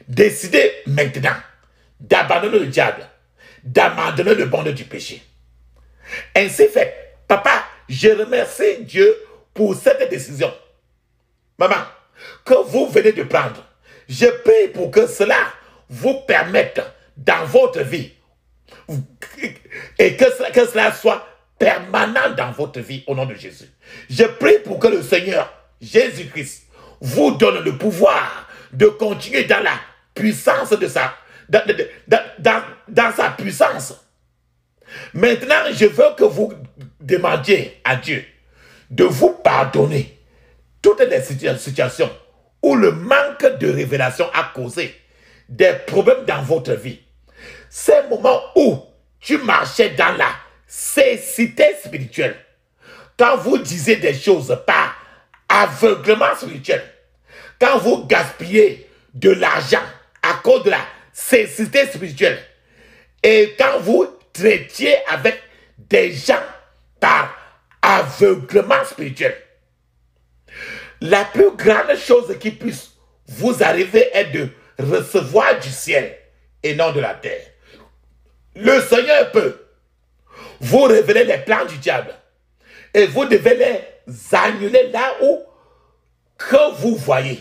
Décidez maintenant d'abandonner le diable, d'abandonner le bonheur du péché. Ainsi fait, papa, je remercie Dieu pour cette décision. Maman, que vous venez de prendre, je prie pour que cela vous permette dans votre vie et que cela soit permanent dans votre vie au nom de Jésus. Je prie pour que le Seigneur Jésus-Christ vous donne le pouvoir de continuer dans la puissance de dans sa puissance. Maintenant, je veux que vous demandiez à Dieu de vous pardonner toutes les situations où le manque de révélation a causé des problèmes dans votre vie. Ces moments où tu marchais dans la cécité spirituelle, quand vous disiez des choses par aveuglement spirituel, quand vous gaspillez de l'argent à cause de la cécité spirituelle, et quand vous traitiez avec des gens par aveuglement spirituel, la plus grande chose qui puisse vous arriver est de recevoir du ciel et non de la terre. Le Seigneur peut vous révéler les plans du diable et vous devez les annuler là où que vous voyez.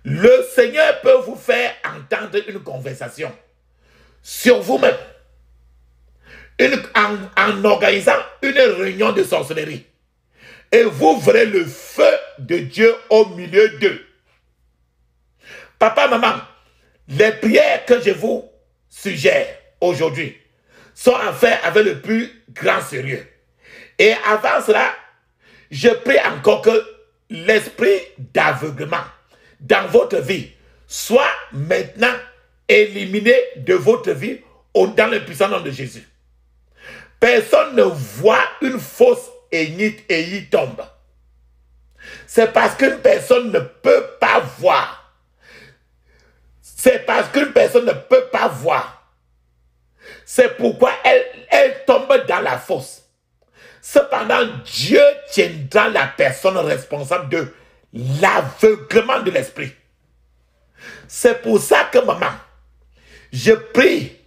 Le Seigneur peut vous faire entendre une conversation sur vous-même en organisant une réunion de sorcellerie. Et vous verrez le feu de Dieu au milieu d'eux. Papa, maman, les prières que je vous suggère aujourd'hui sont à faire avec le plus grand sérieux. Et avant cela, je prie encore que l'esprit d'aveuglement dans votre vie soit maintenant éliminé de votre vie dans le puissant nom de Jésus. Personne ne voit une fausse énite et y tombe. C'est parce qu'une personne ne peut pas voir. C'est parce qu'une personne ne peut pas voir. C'est pourquoi elle tombe dans la fosse. Cependant, Dieu tiendra la personne responsable de l'aveuglement de l'esprit. C'est pour ça que, maman, je prie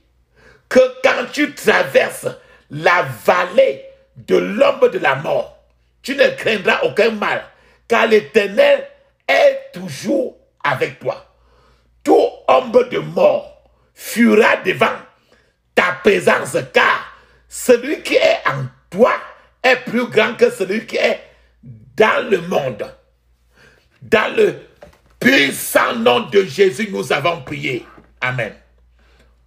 que quand tu traverses la vallée de l'ombre de la mort, tu ne craindras aucun mal, car l'Éternel est toujours avec toi. Tout ombre de mort fuira devant ta présence, car celui qui est en toi est plus grand que celui qui est dans le monde. Dans le puissant nom de Jésus, nous avons prié. Amen.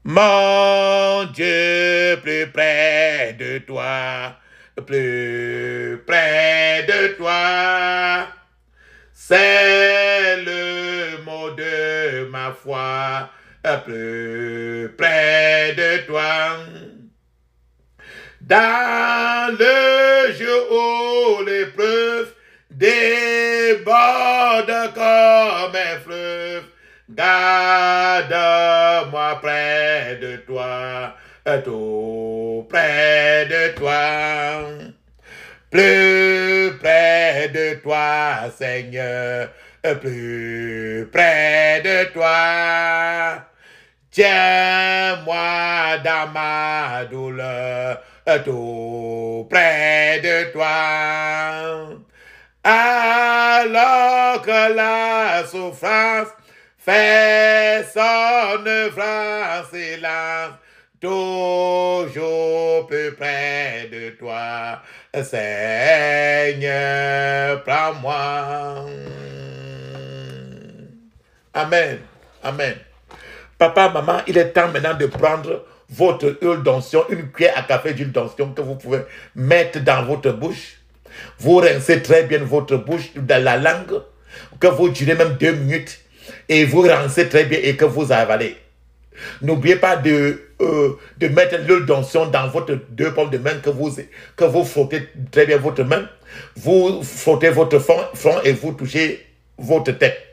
Mon Dieu, plus près de toi, plus près de toi, c'est le mot de ma foi, plus près de toi. Dans le jour où l'épreuve déborde comme un fleuve, garde-moi près de toi, tout près de toi. Plus près de toi, Seigneur, plus près de toi. Tiens-moi dans ma douleur, tout près de toi. Alors que la souffrance fait son œuvre en silence, toujours plus près de toi, Seigneur, prends-moi. Amen. Amen. Papa, maman, il est temps maintenant de prendre votre huile d'onction, une cuillère à café d'huile d'onction que vous pouvez mettre dans votre bouche. Vous rincez très bien votre bouche dans la langue, que vous durez même 2 minutes, et vous rincez très bien et que vous avalez. N'oubliez pas de mettre l'huile d'onction dans votre 2 paumes de main, que vous frottez très bien votre main. Vous frottez votre front et vous touchez votre tête.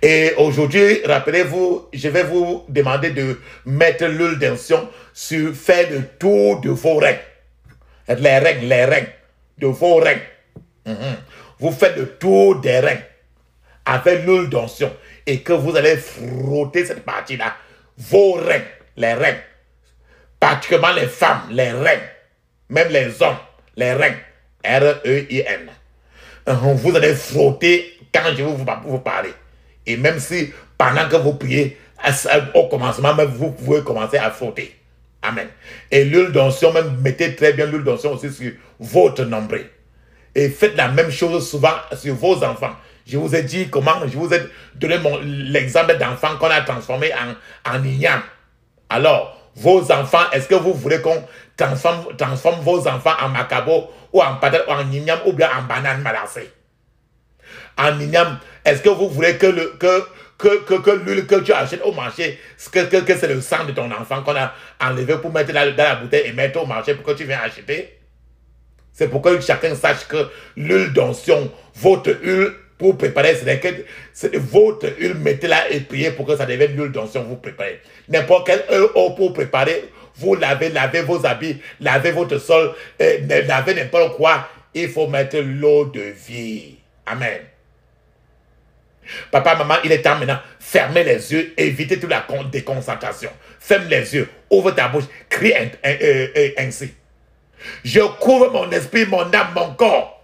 Et aujourd'hui, rappelez-vous, je vais vous demander de mettre l'huile d'onction sur faire le tour de vos reins. Les reins de vos reins. Vous faites le tour des reins avec l'huile d'onction et que vous allez frotter cette partie-là. Vos reins, les reins. Particulièrement les femmes, les reins. Même les hommes, les reins. R-E-I-N. Vous allez frotter quand je vais vous parler. Et même si pendant que vous priez, au commencement, même vous pouvez commencer à frotter. Amen. Et l'huile d'onction, même mettez très bien l'huile d'onction aussi sur votre nombril. Et faites la même chose souvent sur vos enfants. Je vous ai dit comment, je vous ai donné l'exemple d'enfant qu'on a transformé en igname. Alors, vos enfants, est-ce que vous voulez qu'on transforme vos enfants en macabo ou en patate ou en igname ou bien en banane malassée? En igname, est-ce que vous voulez que l'huile que tu achètes au marché, que c'est le sang de ton enfant qu'on a enlevé pour mettre dans la bouteille et mettre au marché pour que tu viennes acheter? C'est pour que chacun sache que l'huile d'onction, votre huile pour préparer, c'est votre huile, mettez-la et priez pour que ça devienne l'huile d'onction, vous préparez. N'importe quelle eau pour préparer, vous lavez vos habits, lavez votre sol, lavez n'importe quoi, il faut mettre l'eau de vie. Amen. Papa, maman, il est temps maintenant. Fermez les yeux, évitez toute la déconcentration. Ferme les yeux, ouvre ta bouche, crie ainsi. Je couvre mon esprit, mon âme, mon corps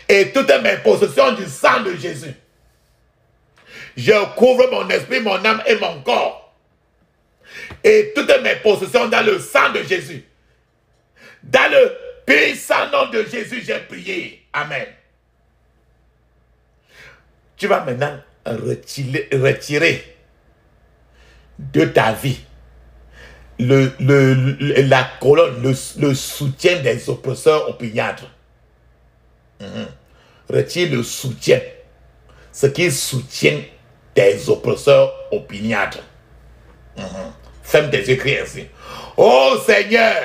et toutes mes possessions du sang de Jésus. Je couvre mon esprit, mon âme et mon corps et toutes mes possessions dans le sang de Jésus. Dans le puissant nom de Jésus, j'ai prié. Amen. Tu vas maintenant retirer de ta vie la colonne, le soutien des oppresseurs opiniâtres. Retire le soutien. ce qui soutient tes oppresseurs opiniâtres. Ferme tes yeux, crie ainsi. Oh Seigneur,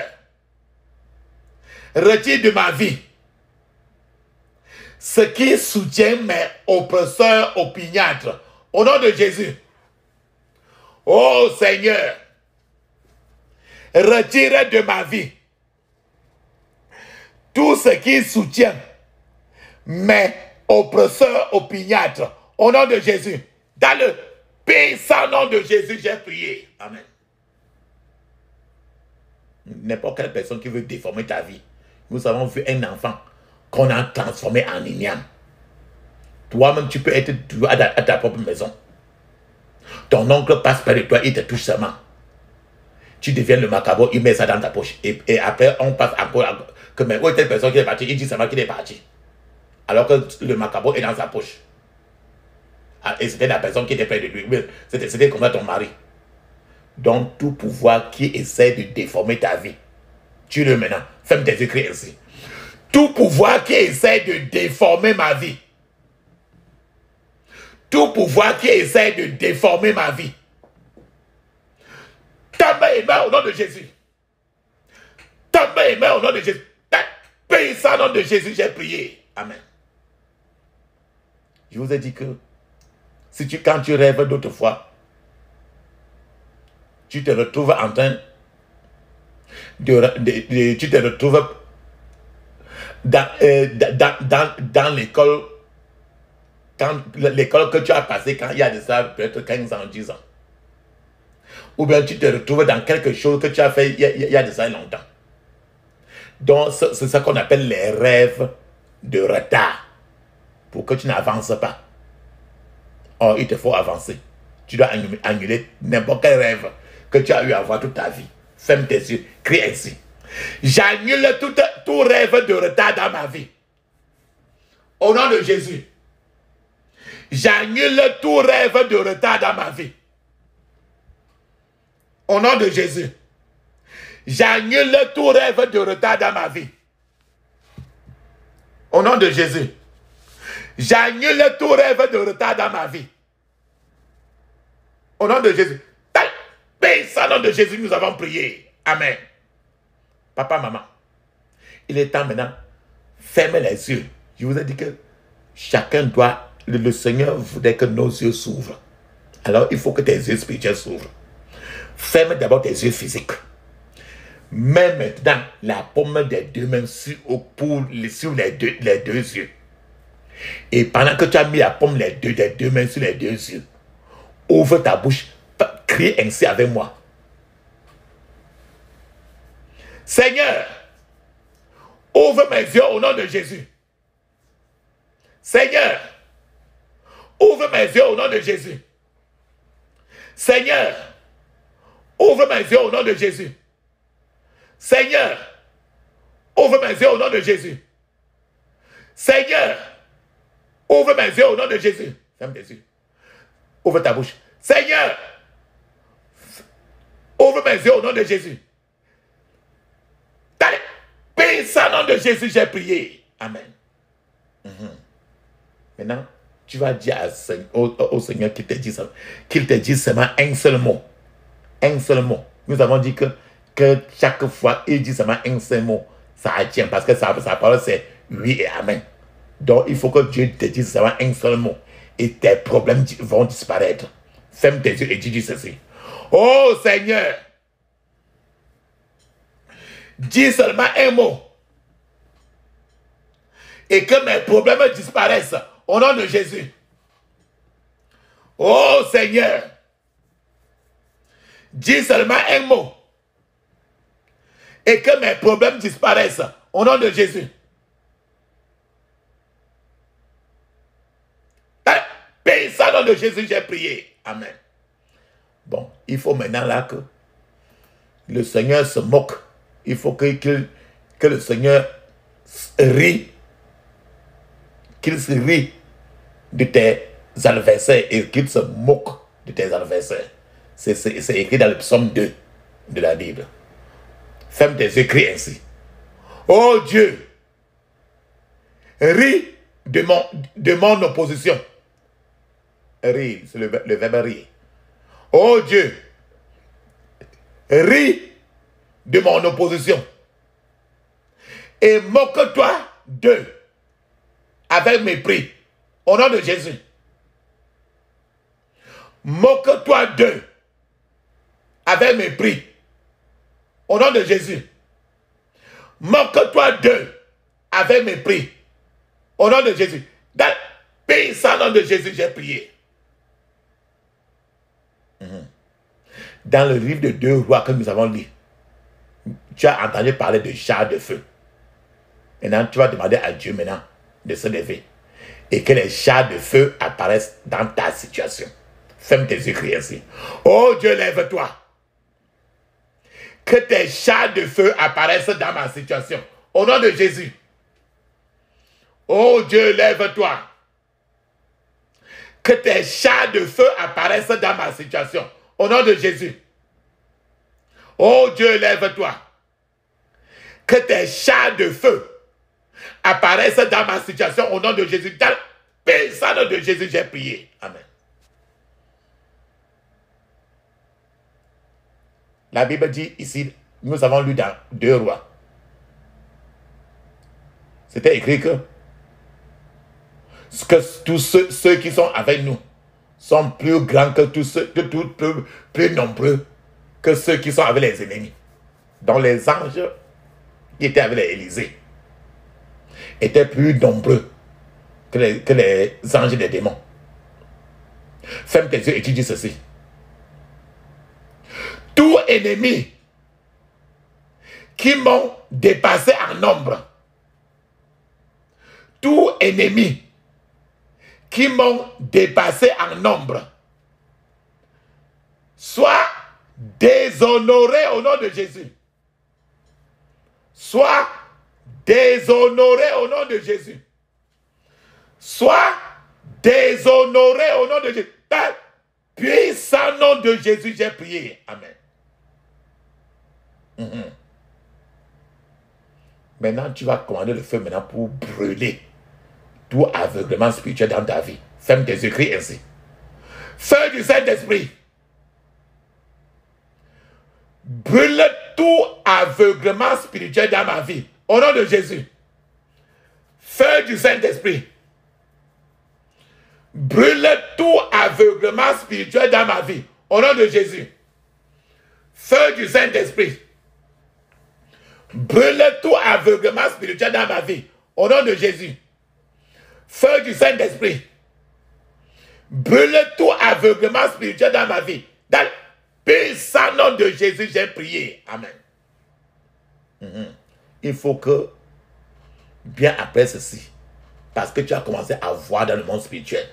retire de ma vie ce qui soutient mes oppresseurs opiniâtres. Au nom de Jésus. Oh Seigneur, retire de ma vie tout ce qui soutient mes oppresseurs opiniâtres. Au nom de Jésus. Dans le puissant nom de Jésus, j'ai prié. Amen. N'importe quelle personne qui veut déformer ta vie. Nous avons vu un enfant qu'on a transformé en igname. Toi-même, tu peux être à ta propre maison. Ton oncle passe près de toi, il te touche seulement. Tu deviens le macabre, il met ça dans ta poche. Et après, on passe encore. Que mais où est telle personne qui est partie? Il dit seulement qu'il est parti. Alors que le macabre est dans sa poche. Et c'était la personne qui était près de lui. C'était comme ça ton mari. Donc, tout pouvoir qui essaie de déformer ta vie, tue-le maintenant. Ferme tes écrits ainsi. Tout pouvoir qui essaie de déformer ma vie. Tout pouvoir qui essaie de déformer ma vie. Tombe et meurs au nom de Jésus. Tombe et meurs au nom de Jésus. Paye ça au nom de Jésus, j'ai prié. Amen. Je vous ai dit que quand tu rêves d'autres fois, tu te retrouves en train tu te retrouves dans l'école, l'école que tu as passée quand il y a de ça peut-être 15 ans, 10 ans. Ou bien tu te retrouves dans quelque chose que tu as fait il y a de ça longtemps. Donc c'est ça qu'on appelle les rêves de retard. Pour que tu n'avances pas. Or, il te faut avancer. Tu dois annuler n'importe quel rêve que tu as eu à voir toute ta vie. Ferme tes yeux, crie ainsi. J'annule tout rêve de retard dans ma vie. Au nom de Jésus. J'annule tout rêve de retard dans ma vie. Au nom de Jésus. J'annule tout rêve de retard dans ma vie. Au nom de Jésus. J'annule tout rêve de retard dans ma vie. Au nom de Jésus. Au nom de Jésus, nous avons prié. Amen. Papa, maman, il est temps maintenant. Fermez les yeux. Je vous ai dit que chacun doit... Le Seigneur voudrait que nos yeux s'ouvrent. Alors, il faut que tes yeux spirituels s'ouvrent. Ferme d'abord tes yeux physiques. Mets maintenant la paume des deux mains sur les deux yeux. Et pendant que tu as mis la paume des deux mains sur les deux yeux, ouvre ta bouche, crie ainsi avec moi. Seigneur, ouvre mes yeux au nom de Jésus. Seigneur, ouvre mes yeux au nom de Jésus. Seigneur, ouvre mes yeux au nom de Jésus. Seigneur, ouvre mes yeux au nom de Jésus. Seigneur, ouvre mes yeux au nom de Jésus. Ferme tes yeux. Ouvre ta bouche. Seigneur, ouvre mes yeux au nom de Jésus. Allez, paye ça au nom de Jésus, j'ai prié. Amen. Maintenant, tu vas dire au Seigneur qu'il te dit ça. Qu'il te dise seulement un seul mot. Un seul mot. Nous avons dit que chaque fois, il dit seulement un seul mot. Ça attient parce que sa parole c'est oui et amen. Donc, il faut que Dieu te dise seulement un seul mot. Et tes problèmes vont disparaître. Ferme tes yeux et dis ceci. Oh Seigneur, dis seulement un mot. Et que mes problèmes disparaissent. Au nom de Jésus. Oh Seigneur, dis seulement un mot. Et que mes problèmes disparaissent. Au nom de Jésus. Paye ça au nom de Jésus, j'ai prié. Amen. Bon, il faut maintenant là que le Seigneur se moque. Il faut que le Seigneur rit. Qu'il se rit de tes adversaires et qu'il se moque de tes adversaires. C'est écrit dans le psaume 2 de la Bible. Ferme tes yeux, crie ainsi. Oh Dieu, ris de mon opposition. Rire, c'est le verbe rire. Oh Dieu, ris de mon opposition et moque-toi d'eux avec mépris. Au nom de Jésus. Moque-toi d'eux avec mépris. Au nom de Jésus. Moque-toi d'eux avec mépris. Au nom de Jésus. Dans le puissant nom de Jésus, j'ai prié. Dans le livre de 2 Rois que nous avons lu, tu as entendu parler de chars de feu. Maintenant, tu vas demander à Dieu maintenant de se lever et que les chars de feu apparaissent dans ta situation. Ferme tes yeux, crie ainsi. Oh Dieu, lève-toi. Que tes chars de feu apparaissent dans ma situation. Au nom de Jésus. Oh Dieu, lève-toi. Que tes chars de feu apparaissent dans ma situation. Au nom de Jésus. Oh Dieu, lève-toi. Que tes chars de feu apparaissent dans ma situation. Au nom de Jésus. Dans le puissant nom de Jésus, j'ai prié. Amen. La Bible dit ici, nous avons lu dans 2 Rois. C'était écrit que tous ceux qui sont avec nous sont plus grands que tous ceux, plus nombreux que ceux qui sont avec les ennemis. Donc les anges qui étaient avec Élysée étaient plus nombreux que les anges des démons. Ferme tes yeux et tu dis ceci. Tout ennemi qui m'ont dépassé en nombre, tout ennemi qui m'ont dépassé en nombre, soit déshonoré au nom de Jésus. Soit déshonoré au nom de Jésus. Soit déshonoré au nom de Jésus. Dans le puissant nom de Jésus, j'ai prié. Amen. Maintenant, tu vas commander le feu maintenant pour brûler tout aveuglement spirituel dans ta vie. Ferme tes yeux, crie ainsi. Feu du Saint-Esprit. Brûle tout aveuglement spirituel dans ma vie. Au nom de Jésus. Feu du Saint-Esprit. Brûle tout aveuglement spirituel dans ma vie. Au nom de Jésus. Feu du Saint-Esprit. Brûle tout aveuglement spirituel dans ma vie. Au nom de Jésus. Feu du Saint-Esprit. Brûle tout aveuglement spirituel dans ma vie. Dans le puissant nom de Jésus, j'ai prié. Amen. Il faut que, bien après ceci, parce que tu as commencé à voir dans le monde spirituel,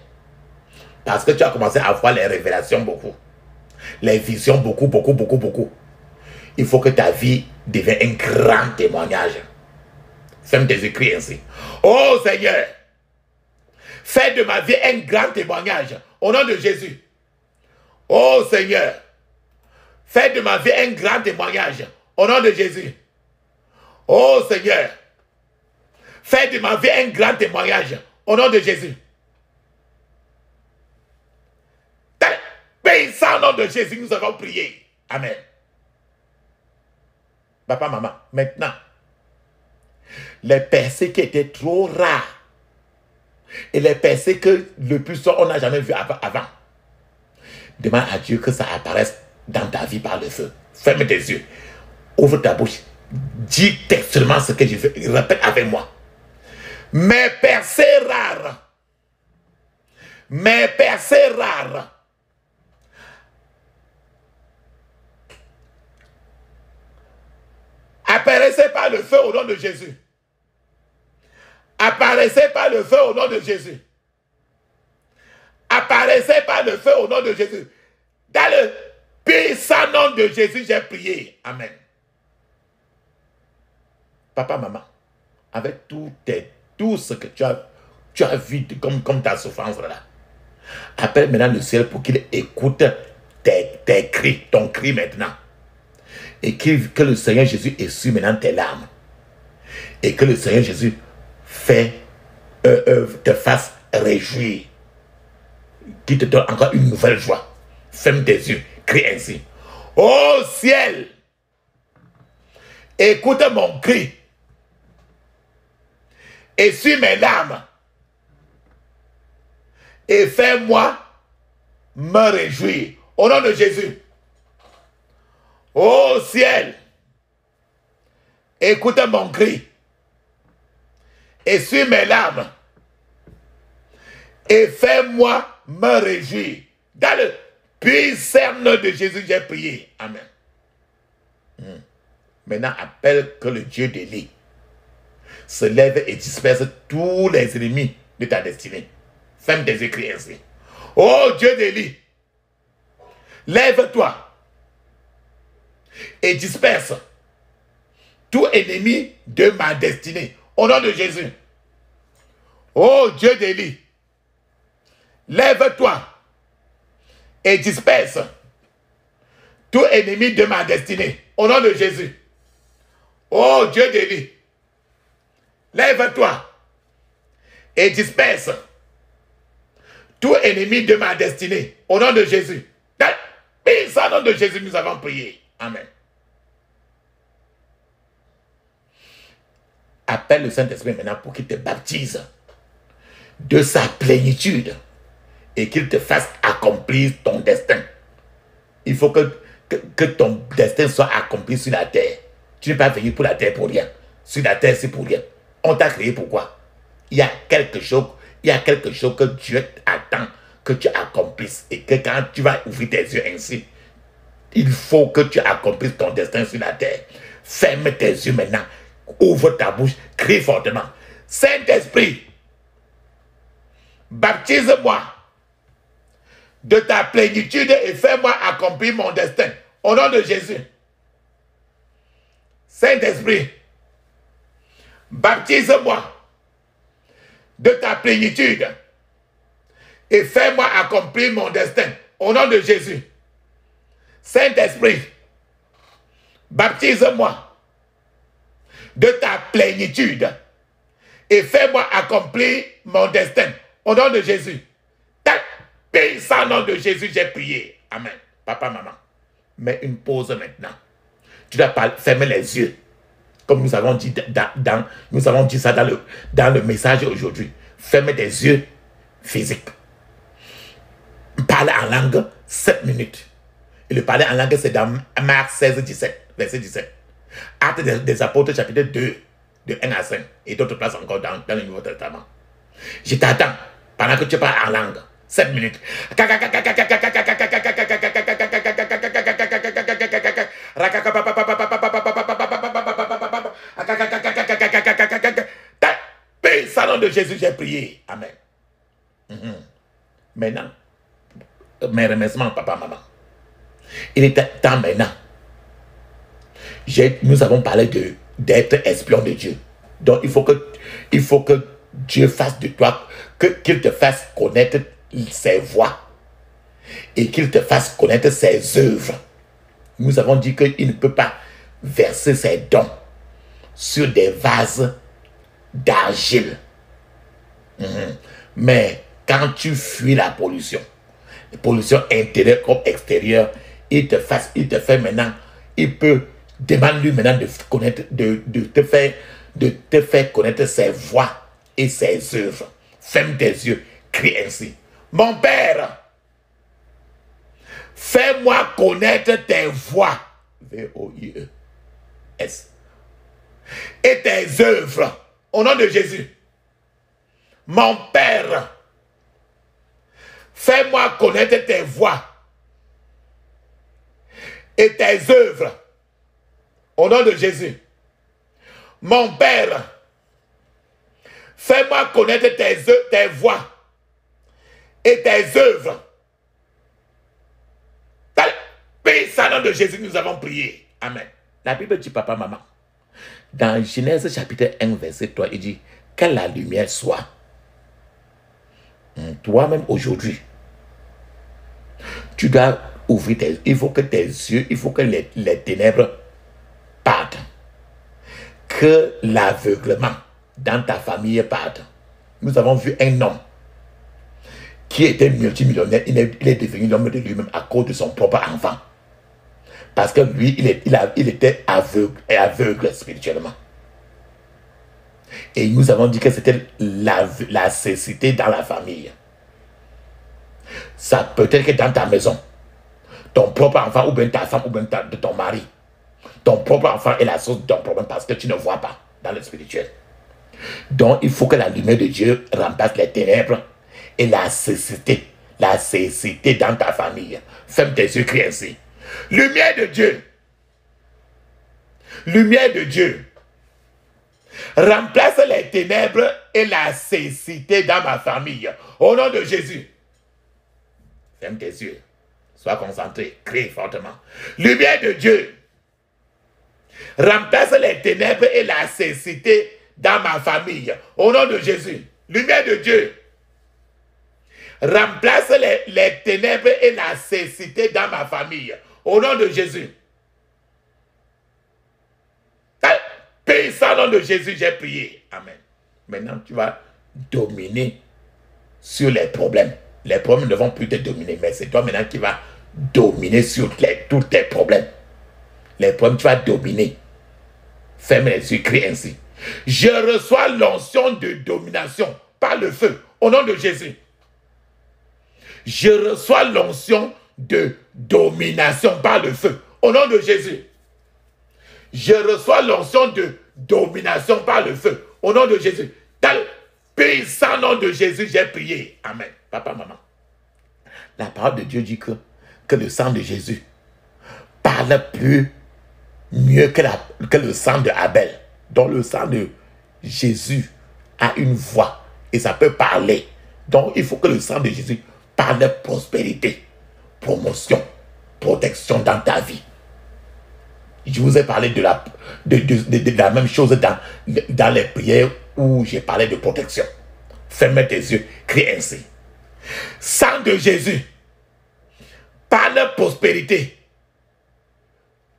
parce que tu as commencé à voir les révélations beaucoup, les visions beaucoup, il faut que ta vie devienne un grand témoignage. Ferme tes écrits ainsi. Oh Seigneur, fais de ma vie un grand témoignage au nom de Jésus. Oh Seigneur, fais de ma vie un grand témoignage au nom de Jésus. Oh Seigneur, fais de ma vie un grand témoignage au nom de Jésus. Dans le puissant nom de Jésus, nous avons prié. Amen. Papa, maman, maintenant, les pensées qui étaient trop rares et les pensées que le plus souvent on n'a jamais vu avant, demande à Dieu que ça apparaisse dans ta vie par le feu. Ferme tes yeux, ouvre ta bouche, dis textuellement ce que je veux, répète avec moi. Mes pensées rares, mes pensées rares, apparaissez par le feu au nom de Jésus. Apparaissez par le feu au nom de Jésus. Apparaissez par le feu au nom de Jésus. Dans le puissant nom de Jésus, j'ai prié. Amen. Papa, maman, avec tout ce que tu as vu comme ta souffrance là, appelle maintenant le ciel pour qu'il écoute tes cris, ton cri maintenant. Et que le Seigneur Jésus essuie maintenant tes larmes. Et que le Seigneur Jésus te fasse réjouir. qui te donne encore une nouvelle joie. Ferme tes yeux, crie ainsi. Ô ciel, écoute mon cri. Essuie mes larmes. Et fais-moi me réjouir. Au nom de Jésus. Ô ciel, écoute mon cri. Essuie mes larmes. Et fais-moi me réjouir. Dans le puissant nom de Jésus, j'ai prié. Amen. Maintenant, appelle que le Dieu d'Élie se lève et disperse tous les ennemis de ta destinée. Ferme tes écrits ainsi. Oh Dieu d'Élie, lève-toi et disperse tout ennemi de ma destinée. Au nom de Jésus. Oh Dieu d'Élie, lève-toi et disperse tout ennemi de ma destinée. Au nom de Jésus. Oh Dieu d'Élie, lève-toi et disperse tout ennemi de ma destinée. Au nom de Jésus. Dans le nom de Jésus, nous avons prié. Amen. Appelle le Saint-Esprit maintenant pour qu'il te baptise de sa plénitude et qu'il te fasse accomplir ton destin. Il faut que ton destin soit accompli sur la terre. Tu n'es pas venu pour la terre pour rien. Sur la terre, c'est pour rien. On t'a créé pourquoi? Il y a quelque chose que Dieu attend que tu accomplisses. Et que quand tu vas ouvrir tes yeux ainsi, il faut que tu accomplisses ton destin sur la terre. Ferme tes yeux maintenant. Ouvre ta bouche. Crie fortement. Saint-Esprit, baptise-moi de ta plénitude et fais-moi accomplir mon destin. Au nom de Jésus. Saint-Esprit, baptise-moi de ta plénitude et fais-moi accomplir mon destin. Au nom de Jésus. Saint-Esprit, baptise-moi de ta plénitude et fais-moi accomplir mon destin. Au nom de Jésus. Dans le nom de Jésus, j'ai prié. Amen. Papa, maman, mets une pause maintenant. Tu dois fermer les yeux. Comme nous avons dit, nous avons dit ça dans le message aujourd'hui. Ferme tes yeux physiques. Parle en langue 7 minutes. Et le parler en langue, c'est dans Marc 16, 17, verset 17. Actes des Apôtres, chapitre 2, de 1 à 5. Et d'autres places encore dans le Nouveau Testament. Je t'attends pendant que tu parles en langue. 7 minutes. Salon de Jésus, j'ai prié. Amen. Maintenant, mes remerciements, papa, maman. Il est temps maintenant. Nous avons parlé d'être espion de Dieu. Donc, il faut que Dieu fasse de toi, qu'il te fasse connaître ses voies et qu'il te fasse connaître ses œuvres. Nous avons dit qu'il ne peut pas verser ses dons sur des vases d'argile. Mais quand tu fuis la pollution intérieure comme extérieure, il te fait maintenant, il peut demander lui maintenant de te faire connaître ses voies et ses œuvres. Ferme tes yeux, crie ainsi. Mon Père, fais-moi connaître tes voies, V-O-I-E-S, et tes œuvres, au nom de Jésus. Mon Père, fais-moi connaître tes voies et tes œuvres, au nom de Jésus. Mon Père, fais-moi connaître tes voies et tes œuvres. Dans le nom de Jésus, nous avons prié. Amen. La Bible dit, papa, maman, dans Genèse chapitre 1, verset 3, il dit, que la lumière soit. Toi-même aujourd'hui, tu dois ouvrir tes yeux. Il faut que tes yeux, il faut que les ténèbres partent. Que l'aveuglement dans ta famille parte. Nous avons vu un homme. qui était multimillionnaire, il est devenu l'homme de lui-même à cause de son propre enfant. Parce que lui, il était aveugle spirituellement. Et nous avons dit que c'était la cécité dans la famille. Ça peut être que dans ta maison, ton propre enfant, ou bien ta femme, ou bien ton mari, ton propre enfant est la source de ton problème parce que tu ne vois pas dans le spirituel. Donc, il faut que la lumière de Dieu remplace les ténèbres et la cécité dans ta famille. Ferme tes yeux, crie ainsi. Lumière de Dieu. Lumière de Dieu. Remplace les ténèbres et la cécité dans ma famille. Au nom de Jésus. Ferme tes yeux. Sois concentré. Crie fortement. Lumière de Dieu. Remplace les ténèbres et la cécité dans ma famille. Au nom de Jésus. Lumière de Dieu. Remplace les ténèbres et la cécité dans ma famille. Au nom de Jésus. Puissant nom de Jésus, j'ai prié. Amen. Maintenant, tu vas dominer sur les problèmes. Les problèmes ne vont plus te dominer, mais c'est toi maintenant qui vas dominer sur tous tes problèmes. Les problèmes, tu vas dominer. Ferme les yeux, crie ainsi. Je reçois l'onction de domination par le feu, au nom de Jésus. Je reçois l'onction de domination par le feu, au nom de Jésus. Je reçois l'onction de domination par le feu, au nom de Jésus. Dans le puissant nom de Jésus, j'ai prié. Amen. Papa, maman. La parole de Dieu dit que le sang de Jésus parle mieux que le sang de Abel. Donc le sang de Jésus a une voix et ça peut parler. Donc il faut que le sang de Jésus parle de prospérité, promotion, protection dans ta vie. Je vous ai parlé de la même chose dans les prières où j'ai parlé de protection. Ferme tes yeux, crie ainsi. Sang de Jésus, parle prospérité,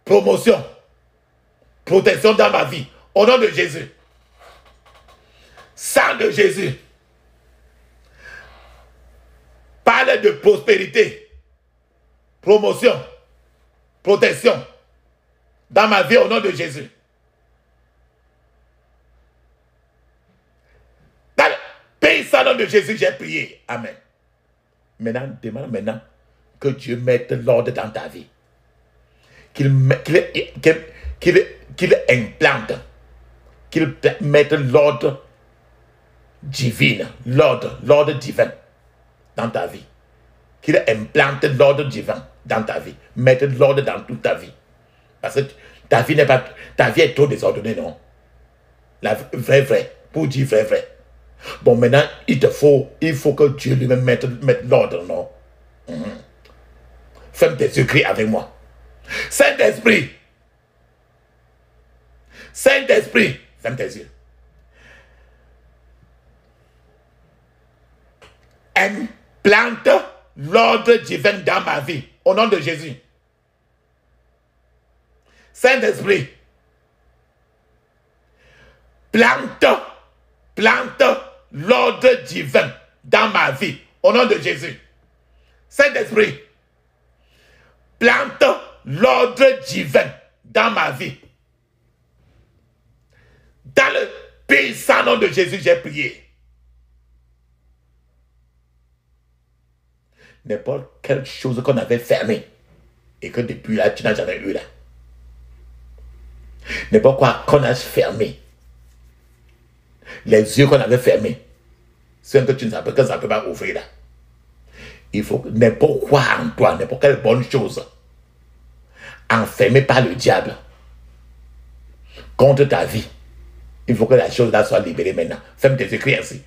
promotion, protection dans ma vie. Au nom de Jésus. Sang de Jésus, parle de prospérité, promotion, protection dans ma vie au nom de Jésus. Dans le puissant nom de Jésus, j'ai prié. Amen. Maintenant, demande maintenant que Dieu mette l'ordre dans ta vie. Qu'il implante, qu'il mette l'ordre divin, l'ordre divin dans ta vie. Qu'il implante l'ordre divin dans ta vie. Mette l'ordre dans toute ta vie. Parce que ta vie est trop désordonnée, non? La vraie, pour dire vrai. Bon, maintenant, il faut que Dieu lui-même mette l'ordre, non? Ferme tes yeux, crie avec moi. Saint-Esprit, ferme tes yeux. Implante l'ordre divin dans ma vie, au nom de Jésus. Saint-Esprit, plante l'ordre divin dans ma vie, au nom de Jésus. Saint-Esprit, plante l'ordre divin dans ma vie. Dans le puissant nom de Jésus, j'ai prié. N'importe quelle chose qu'on avait fermée et que depuis là, tu n'as jamais eu là. N'importe quoi qu'on a fermé. Les yeux qu'on avait fermés. C'est que tu ne savais que ça ne peut pas ouvrir là. Il faut que n'importe quoi en toi, n'importe quelle bonne chose enfermée par le diable contre ta vie. Il faut que la chose là soit libérée maintenant. Ferme tes écrits ainsi.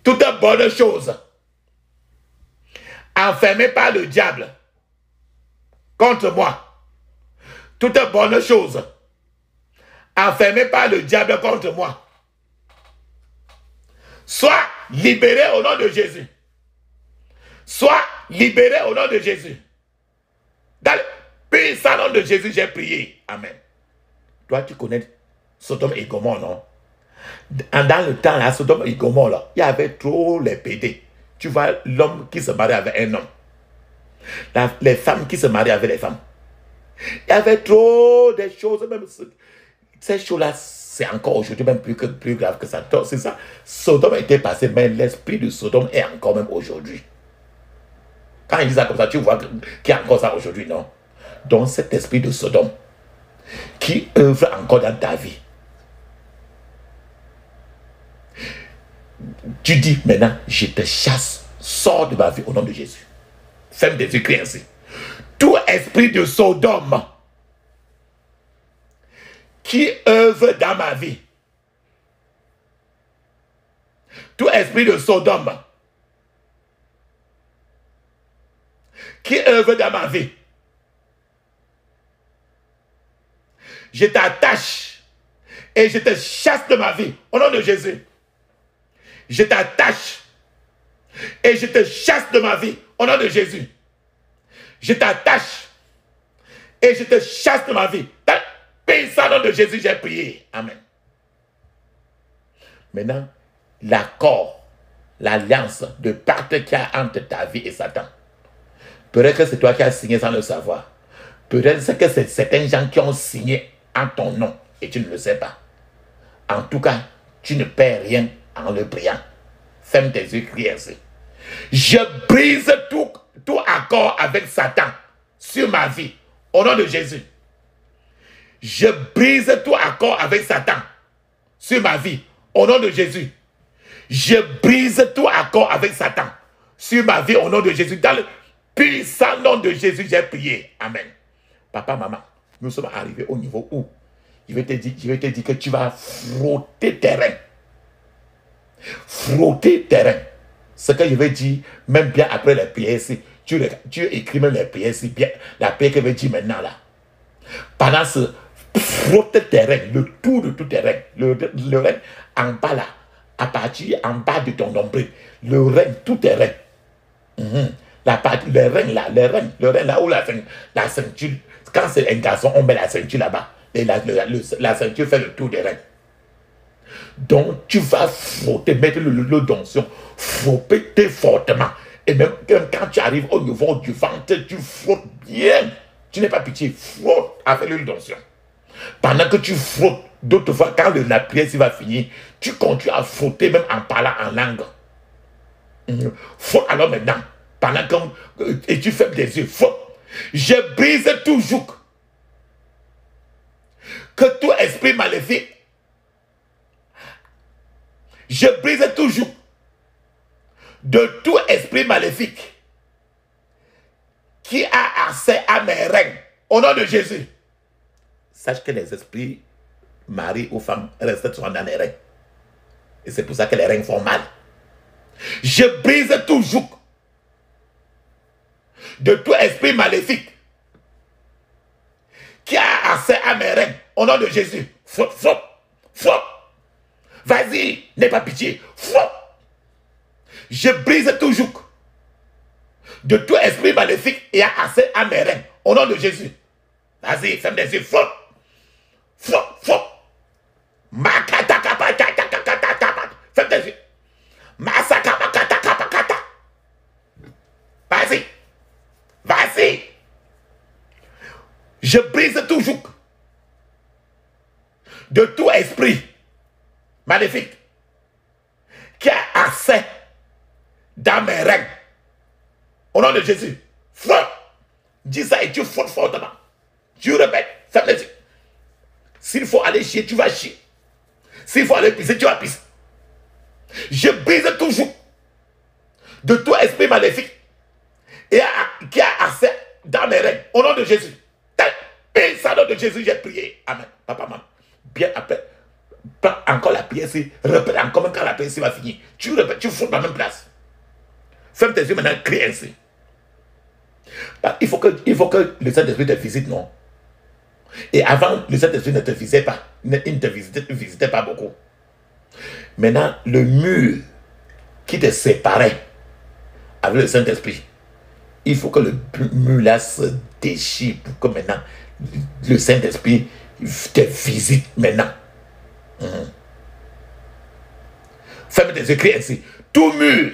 Toute bonne chose enfermée par le diable contre moi. Toute bonne chose enfermée par le diable contre moi. Sois libéré au nom de Jésus. Sois libéré au nom de Jésus. Dans le puissant nom de Jésus, j'ai prié. Amen. Toi, tu connais Sodome et Gomorrhe, non? Dans le temps, là, Sodome et Gomorrhe, là, il y avait trop les PD. tu vois l'homme qui se marie avec un homme. Les femmes qui se marient avec les femmes. Il y avait trop de choses, même ces choses-là, c'est encore aujourd'hui même plus grave que ça. Donc c'est ça, Sodome était passé, mais l'esprit de Sodome est encore même aujourd'hui. Quand il dit ça comme ça, tu vois qu'il y a encore ça aujourd'hui, non? Donc cet esprit de Sodome qui œuvre encore dans ta vie. Tu dis maintenant, je te chasse, sors de ma vie au nom de Jésus. Femme des yeux, crie ainsi. Tout esprit de Sodome qui œuvre dans ma vie. Tout esprit de Sodome qui œuvre dans ma vie. Je t'attache et je te chasse de ma vie au nom de Jésus. Je t'attache et je te chasse de ma vie au nom de Jésus. Je t'attache et je te chasse de ma vie. Dans le puissant nom de Jésus, j'ai prié. Amen. Maintenant, l'accord, l'alliance de pacte qu'il y a entre ta vie et Satan. Peut-être que c'est toi qui as signé sans le savoir. Peut-être que c'est certains gens qui ont signé en ton nom et tu ne le sais pas. En tout cas, tu ne perds rien en le priant. Ferme tes yeux, crie ainsi. Je brise tout accord avec Satan sur ma vie au nom de Jésus. Je brise tout accord avec Satan sur ma vie au nom de Jésus. Je brise tout accord avec Satan sur ma vie au nom de Jésus. Dans le puissant nom de Jésus, j'ai prié. Amen. Papa, maman, nous sommes arrivés au niveau où je vais te dire que tu vas frotter terrain. Frotter terrain. Ce que je vais dire, même bien après les prières ici, tu écris même les prières ici, bien, la prière que je vais dire maintenant là. Pendant ce frotter terrain, le tour de tout terrain, le règne en bas là, à partir en bas de ton nombril, le règne, tout terrain. La partie, le règne là où la ceinture, quand c'est un garçon, on met la ceinture là-bas. Et la ceinture fait le tour des règnes. Donc, tu vas frotter, mettre le d'onction, frotter fortement. Et même quand tu arrives au niveau du ventre, tu frottes bien. Tu n'es pas pitié, frotte avec l'huile d'onction. Pendant que tu frottes, d'autres fois, quand la prière va finir, tu continues à frotter même en parlant en langue. Frotte alors maintenant. Pendant que et tu fermes des yeux, frotte. Je brise toujours que tout esprit maléfique, je brise toujours de tout esprit maléfique qui a accès à mes règnes au nom de Jésus. Sache que les esprits, mari ou femme, restent souvent dans les règnes. Et c'est pour ça que les règnes font mal. Je brise toujours de tout esprit maléfique qui a accès à mes règnes au nom de Jésus. Frotte, frotte, frotte. Vas-y, n'aie pas pitié. Frotte. Je brise toujours de tout esprit maléfique et a accès à mes règnes au nom de Jésus. Vas-y, ferme les yeux. Frotte. Frotte, frotte. Ferme tes yeux. Vas-y. Vas-y. Je brise toujours de tout esprit maléfique qui a accès dans mes règnes. Au nom de Jésus, frotte. Dis ça et tu frottes fortement. Tu répètes, ferme les yeux. S'il faut aller chier, tu vas chier. S'il faut aller pisser, tu vas pisser. Je brise toujours de tout esprit maléfique et qui a accès dans mes règnes. Au nom de Jésus. Et ça, nom de Jésus, j'ai prié. Amen. Papa, maman. Bien après. Prends encore la prière ici. Répète encore même quand la prière ici va finir. Tu répètes, tu fous dans la même place. Ferme tes yeux maintenant, crie ainsi. Il faut que le Saint-Esprit te visite, non? Et avant, le Saint-Esprit ne te visitait pas. Il ne te visitait pas beaucoup. Maintenant, le mur qui te séparait avec le Saint-Esprit, il faut que le mur là se déchire pour que maintenant le Saint-Esprit te visite maintenant. Ferme tes yeux, crie ainsi. Tout mur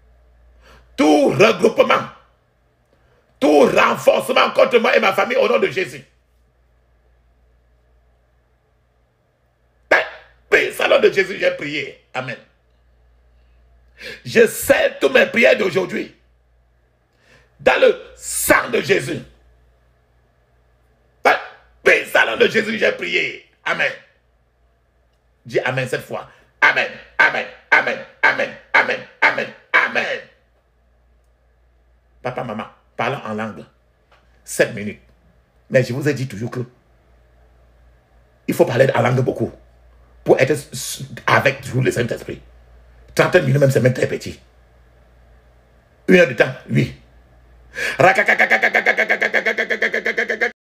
tout regroupement, tout renforcement contre moi et ma famille au nom de Jésus. Au nom de Jésus, j'ai prié. Amen. Je scelle toutes mes prières d'aujourd'hui dans le sang de Jésus. Au nom de Jésus, j'ai prié. Amen. Dis Amen cette fois. Amen, Amen, Amen, Amen, Amen, Amen, Amen. Papa, maman, parlant en langue. 7 minutes. Mais je vous ai dit toujours que il faut parler en langue beaucoup pour être avec toujours le Saint-Esprit. 30 minutes même, c'est même très petit. 1 heure de temps, oui.